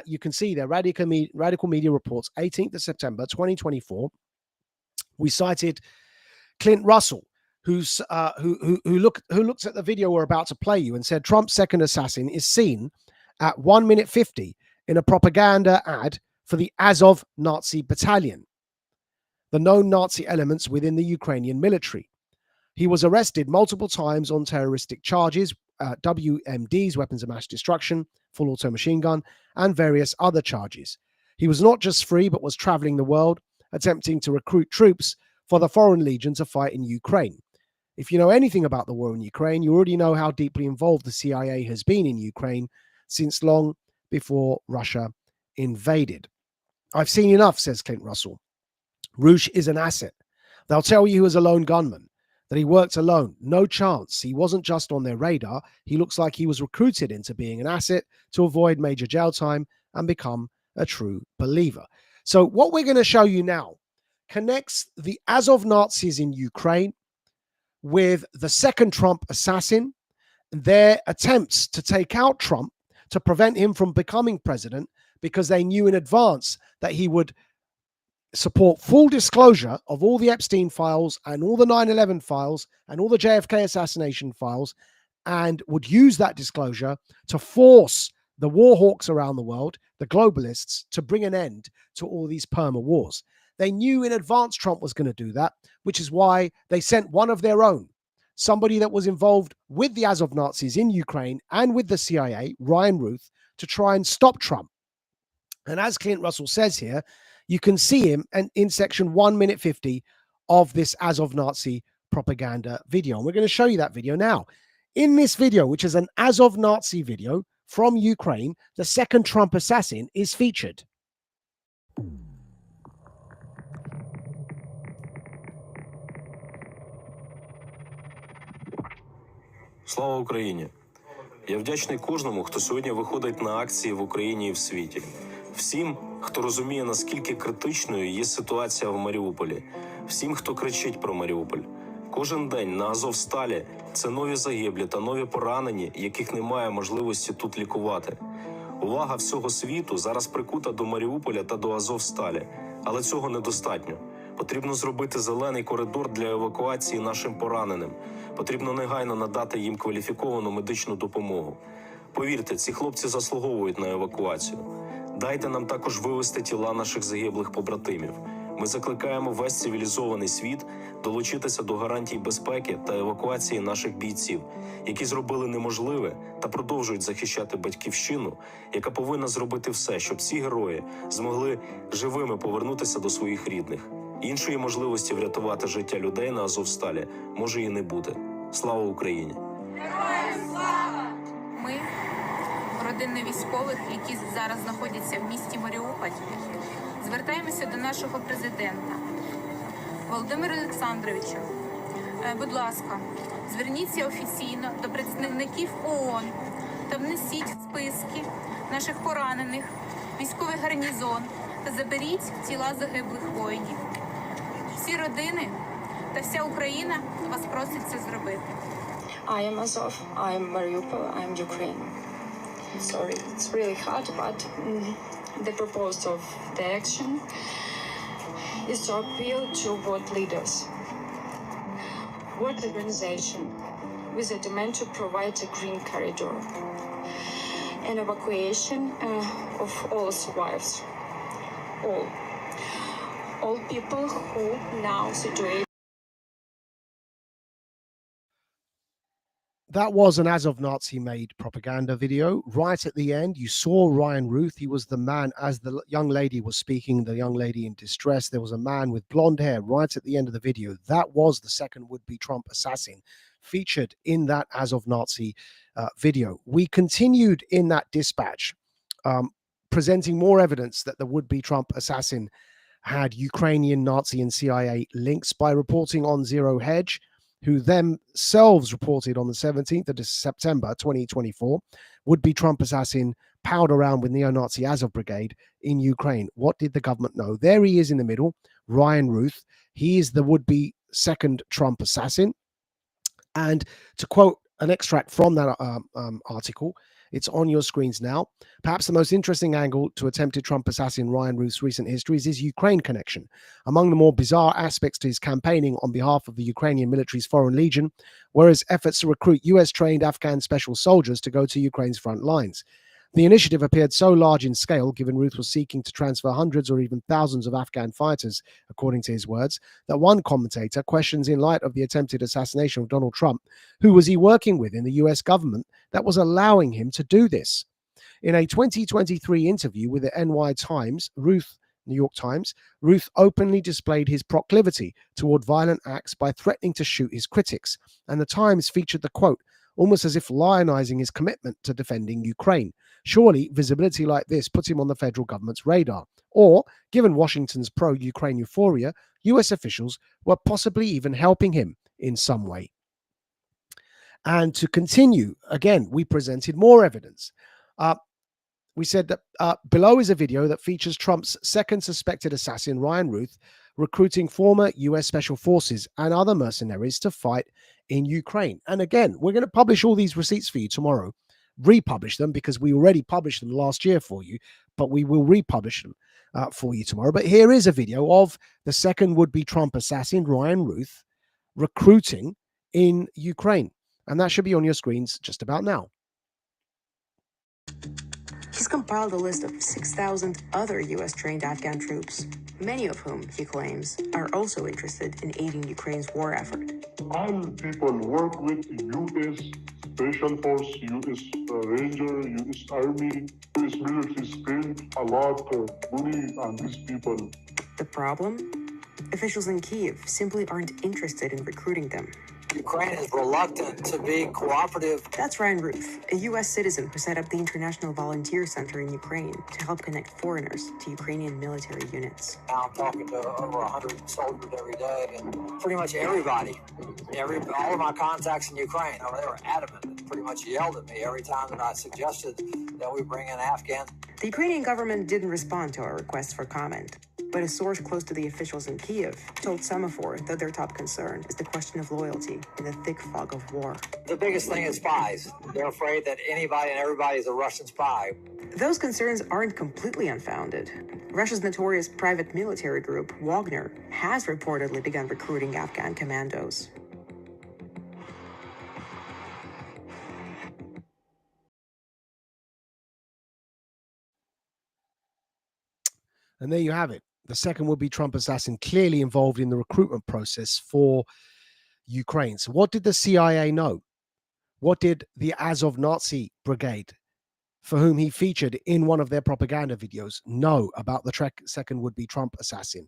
you can see there, Radical Media reports 18th of September 2024. We cited Clint Russell, who looked at the video we're about to play you and said Trump's second assassin is seen at 1 minute 50 in a propaganda ad for the Azov Nazi battalion, the known Nazi elements within the Ukrainian military. He was arrested multiple times on terroristic charges, WMDs, weapons of mass destruction, full auto machine gun, and various other charges. He was not just free, but was traveling the world, attempting to recruit troops for the Foreign Legion to fight in Ukraine. If you know anything about the war in Ukraine, you already know how deeply involved the CIA has been in Ukraine since long before Russia invaded. I've seen enough, says Clint Russell. Roosh is an asset. They'll tell you he was a lone gunman, that he worked alone. No chance. He wasn't just on their radar. He looks like he was recruited into being an asset to avoid major jail time and become a true believer. So what we're going to show you now connects the Azov Nazis in Ukraine with the second Trump assassin, their attempts to take out Trump to prevent him from becoming president, because they knew in advance that he would support full disclosure of all the Epstein files and all the 9/11 files and all the JFK assassination files, and would use that disclosure to force the war hawks around the world, the globalists, to bring an end to all these perma wars. They knew in advance Trump was going to do that, which is why they sent one of their own, somebody that was involved with the Azov Nazis in Ukraine and with the CIA, Ryan Ruth, to try and stop Trump. And as Clint Russell says here, you can see him in section 1 minute 50 of this Azov Nazi propaganda video. And we're going to show you that video now. In this video, which is an Azov Nazi video from Ukraine, the second Trump assassin is featured. Слава Україні! Я вдячний кожному, хто сьогодні виходить на акції в Україні і в світі. Всім, хто розуміє, наскільки критичною є ситуація в Маріуполі. Всім, хто кричить про Маріуполь. Кожен день на Азовсталі – це нові загиблі та нові поранені, яких немає можливості тут лікувати. Увага всього світу зараз прикута до Маріуполя та до Азовсталі. Але цього недостатньо. Потрібно зробити зелений коридор для евакуації нашим пораненим. Потрібно негайно надати їм кваліфіковану медичну допомогу. Повірте, ці хлопці заслуговують на евакуацію. Дайте нам також вивезти тіла наших загиблих побратимів. Ми закликаємо весь цивілізований світ долучитися до гарантій безпеки та евакуації наших бійців, які зробили неможливе та продовжують захищати батьківщину, яка повинна зробити все, щоб ці герої змогли живими повернутися до своїх рідних. Іншої можливості врятувати життя людей на Азовсталі може і не бути. Слава Україні! Героям слава! Ми, родини військових, які зараз знаходяться в місті Маріуполь, звертаємося до нашого президента Володимира Олександровича. Будь ласка, зверніться офіційно до представників ООН та внесіть в списки наших поранених, військовий гарнізон та заберіть тіла загиблих воїнів. Всі родини та вся Україна вас просить це зробити. I am Azov, I am Mariupol, I am Ukraine. Sorry, it's really hard, but the purpose of the action is to appeal to world leaders, world organization, with a demand to provide a green corridor, an evacuation of all survivors, all people who now situated. That was an Azov Nazi-made propaganda video. Right at the end, you saw Ryan Ruth. He was the man, as the young lady was speaking, the young lady in distress. There was a man with blonde hair right at the end of the video. That was the second would-be Trump assassin featured in that Azov Nazi video. We continued in that dispatch, presenting more evidence that the would-be Trump assassin had Ukrainian Nazi and CIA links by reporting on Zero Hedge, who themselves reported on the 17th of September 2024, would-be Trump assassin palled around with neo-Nazi Azov Brigade in Ukraine. What did the government know? There he is in the middle, Ryan Ruth. He is the would-be second Trump assassin. And to quote an extract from that article, it's on your screens now. Perhaps the most interesting angle to attempted Trump assassin Ryan Ruth's recent history is his Ukraine connection. Among the more bizarre aspects to his campaigning on behalf of the Ukrainian military's Foreign Legion were his efforts to recruit US-trained Afghan special soldiers to go to Ukraine's front lines. The initiative appeared so large in scale, given Ruth was seeking to transfer hundreds or even thousands of Afghan fighters, according to his words, that one commentator questions, in light of the attempted assassination of Donald Trump, who was he working with in the US government that was allowing him to do this? In a 2023 interview with the New York Times, Ruth openly displayed his proclivity toward violent acts by threatening to shoot his critics, and the Times featured the quote, almost as if lionizing his commitment to defending Ukraine. Surely, visibility like this puts him on the federal government's radar. Or, given Washington's pro-Ukraine euphoria, US officials were possibly even helping him in some way. And to continue, again, we presented more evidence. We said that below is a video that features Trump's second suspected assassin, Ryan Ruth, recruiting former US Special Forces and other mercenaries to fight in Ukraine. And again, we're going to publish all these receipts for you tomorrow, republish them because we already published them last year for you, but we will republish them for you tomorrow. But here is a video of the second would-be Trump assassin, Ryan Ruth, recruiting in Ukraine. And that should be on your screens just about now. He's compiled a list of 6,000 other U.S.-trained Afghan troops, many of whom, he claims, are also interested in aiding Ukraine's war effort. All people work with U.S. Special Force, U.S. Ranger, U.S. Army, U.S. military spend a lot of money on these people. The problem? Officials in Kyiv simply aren't interested in recruiting them. Ukraine is reluctant to be cooperative. That's Ryan Ruth, a U.S. citizen who set up the International Volunteer Center in Ukraine to help connect foreigners to Ukrainian military units. Now I'm talking to over 100 soldiers every day, and pretty much everybody, all of my contacts in Ukraine, they were adamant and pretty much yelled at me every time that I suggested that we bring in Afghans. The Ukrainian government didn't respond to our request for comment. But a source close to the officials in Kiev told Semaphore that their top concern is the question of loyalty in the thick fog of war. The biggest thing is spies. They're afraid that anybody and everybody is a Russian spy. Those concerns aren't completely unfounded. Russia's notorious private military group, Wagner, has reportedly begun recruiting Afghan commandos. And there you have it. The second would-be Trump assassin clearly involved in the recruitment process for Ukraine. So what did the CIA know? What did the Azov Nazi Brigade, for whom he featured in one of their propaganda videos, know about the second would-be Trump assassin?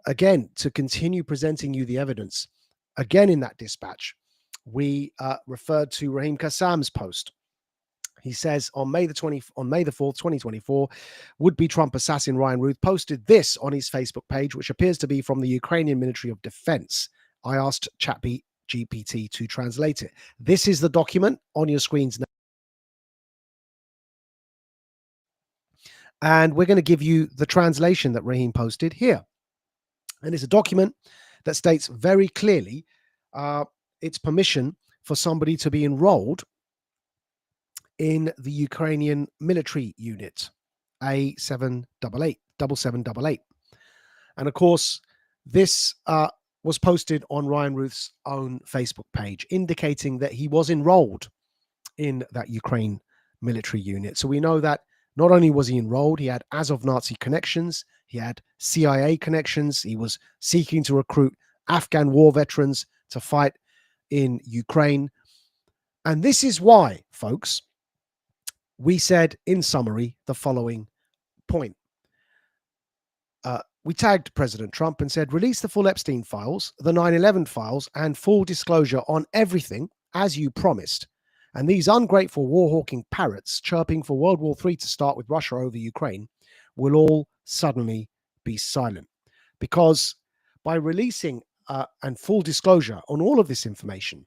Again, to continue presenting you the evidence, again in that dispatch, we referred to Raheem Kassam's post. He says on May the 4th, 2024, would-be Trump assassin Ryan Ruth posted this on his Facebook page, which appears to be from the Ukrainian Ministry of Defense. I asked ChatGPT to translate it. This is the document on your screens now. And we're going to give you the translation that Raheem posted here. And it's a document that states very clearly its permission for somebody to be enrolled in the Ukrainian military unit, A788. And of course, this was posted on Ryan Ruth's own Facebook page, indicating that he was enrolled in that Ukraine military unit. So we know that not only was he enrolled, he had Azov Nazi connections, he had CIA connections, he was seeking to recruit Afghan war veterans to fight in Ukraine. And this is why, folks, we said in summary the following point. We tagged President Trump and said, release the full Epstein files, the 9/11 files, and full disclosure on everything as you promised. And these ungrateful war-hawking parrots chirping for World War III to start with Russia over Ukraine will all suddenly be silent. Because by releasing and full disclosure on all of this information,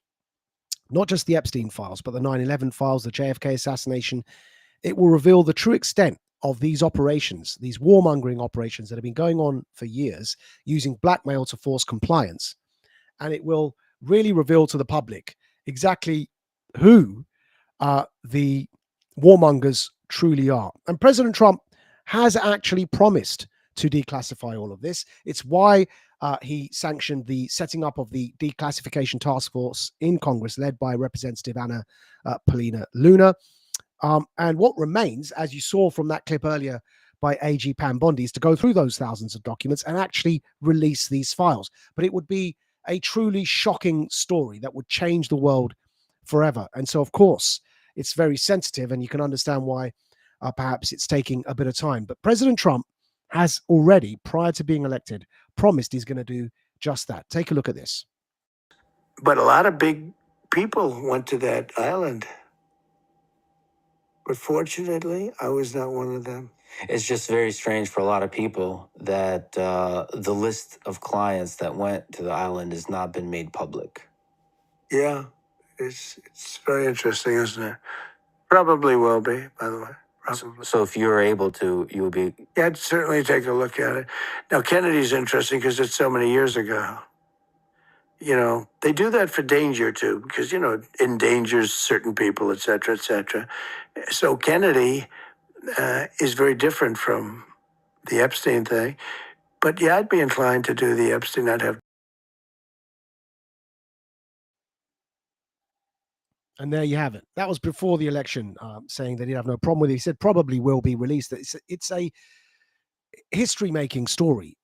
not just the Epstein files, but the 9/11 files, the JFK assassination, it will reveal the true extent of these operations, these warmongering operations that have been going on for years, using blackmail to force compliance. And it will really reveal to the public exactly who the warmongers truly are. And President Trump has actually promised to declassify all of this. It's why he sanctioned the setting up of the declassification task force in Congress, led by Representative Anna Paulina Luna. And what remains, as you saw from that clip earlier by AG Pam Bondi, is to go through those thousands of documents and actually release these files. But it would be a truly shocking story that would change the world forever. And so, of course, it's very sensitive, and you can understand why perhaps it's taking a bit of time. But President Trump has already, prior to being elected, promised he's going to do just that. Take a look at this. But a lot of big people went to that island. But fortunately, I was not one of them. It's just very strange for a lot of people that the list of clients that went to the island has not been made public. Yeah, it's very interesting, isn't it? Probably will be, by the way. Probably. So if you're able to, you would be... Yeah, I'd certainly take a look at it. Now, Kennedy's interesting because it's so many years ago. You know, they do that for danger, too, because, you know, it endangers certain people, et cetera, et cetera. So Kennedy is very different from the Epstein thing. But, yeah, I'd be inclined to do the Epstein. I'd have... And there you have it. That was before the election, saying that he'd have no problem with it. He said probably will be released. It's a history-making story.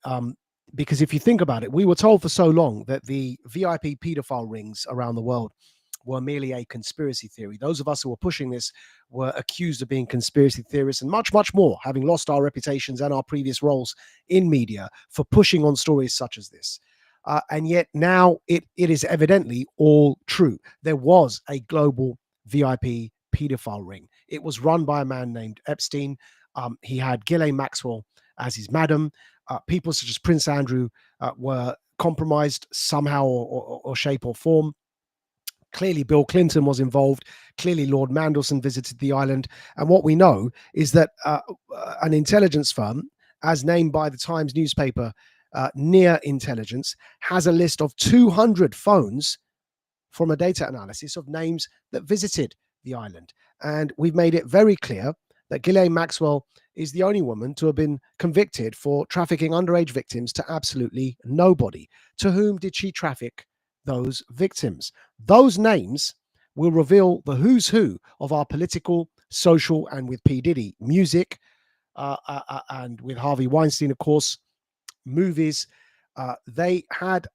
Because if you think about it, we were told for so long that the VIP pedophile rings around the world were merely a conspiracy theory. Those of us who were pushing this were accused of being conspiracy theorists and much, much more, having lost our reputations and our previous roles in media for pushing on stories such as this. And yet now it is evidently all true. There was a global VIP pedophile ring. It was run by a man named Epstein. He had Ghislaine Maxwell as his madam. People such as Prince Andrew were compromised somehow or shape or form Clearly, Bill Clinton was involved. Clearly, Lord Mandelson visited the island. And what we know is that an intelligence firm, as named by the Times newspaper, Near Intelligence, has a list of 200 phones from a data analysis of names that visited the island. And we've made it very clear that Ghislaine Maxwell is the only woman to have been convicted for trafficking underage victims to absolutely nobody. To whom did she traffic those victims? Those names will reveal the who's who of our political, social, and with P. Diddy, music, and with Harvey Weinstein, of course, movies. They had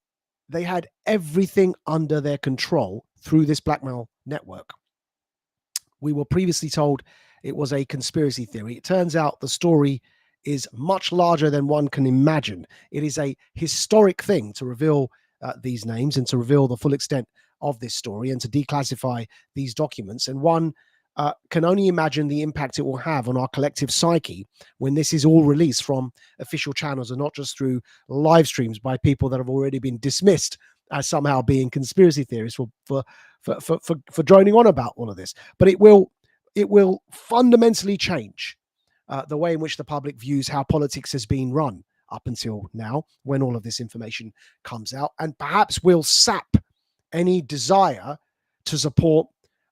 everything under their control through this blackmail network. We were previously told it was a conspiracy theory. It turns out the story is much larger than one can imagine. It is a historic thing to reveal these names and to reveal the full extent of this story and to declassify these documents. And one can only imagine the impact it will have on our collective psyche when this is all released from official channels and not just through live streams by people that have already been dismissed as somehow being conspiracy theorists for droning on about all of this. But it will fundamentally change the way in which the public views how politics has been run up until now, when all of this information comes out, and perhaps will sap any desire to support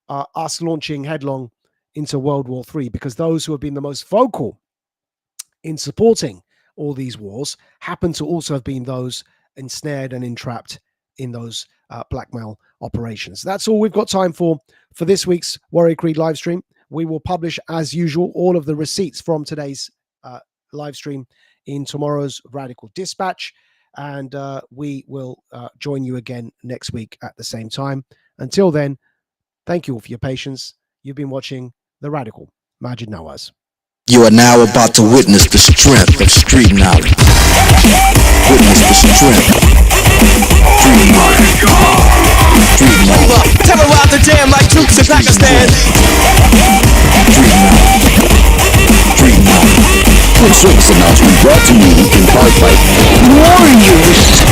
us launching headlong into World War III, because those who have been the most vocal in supporting all these wars happen to also have been those ensnared and entrapped in those blackmail operations. That's all we've got time for this week's Warrior Creed live stream. We will publish, as usual, all of the receipts from today's live stream in tomorrow's Radical Dispatch, and we will join you again next week at the same time. Until then, thank you all for your patience. You've been watching The Radical Majid Nawaz. You are now about to witness the strength of street knowledge. Witness the strength. Street knowledge. Street knowledge. Terrorize the jam like troops in Pakistan. Street knowledge. Street knowledge. Quick service announcement brought to you in part by Warriors.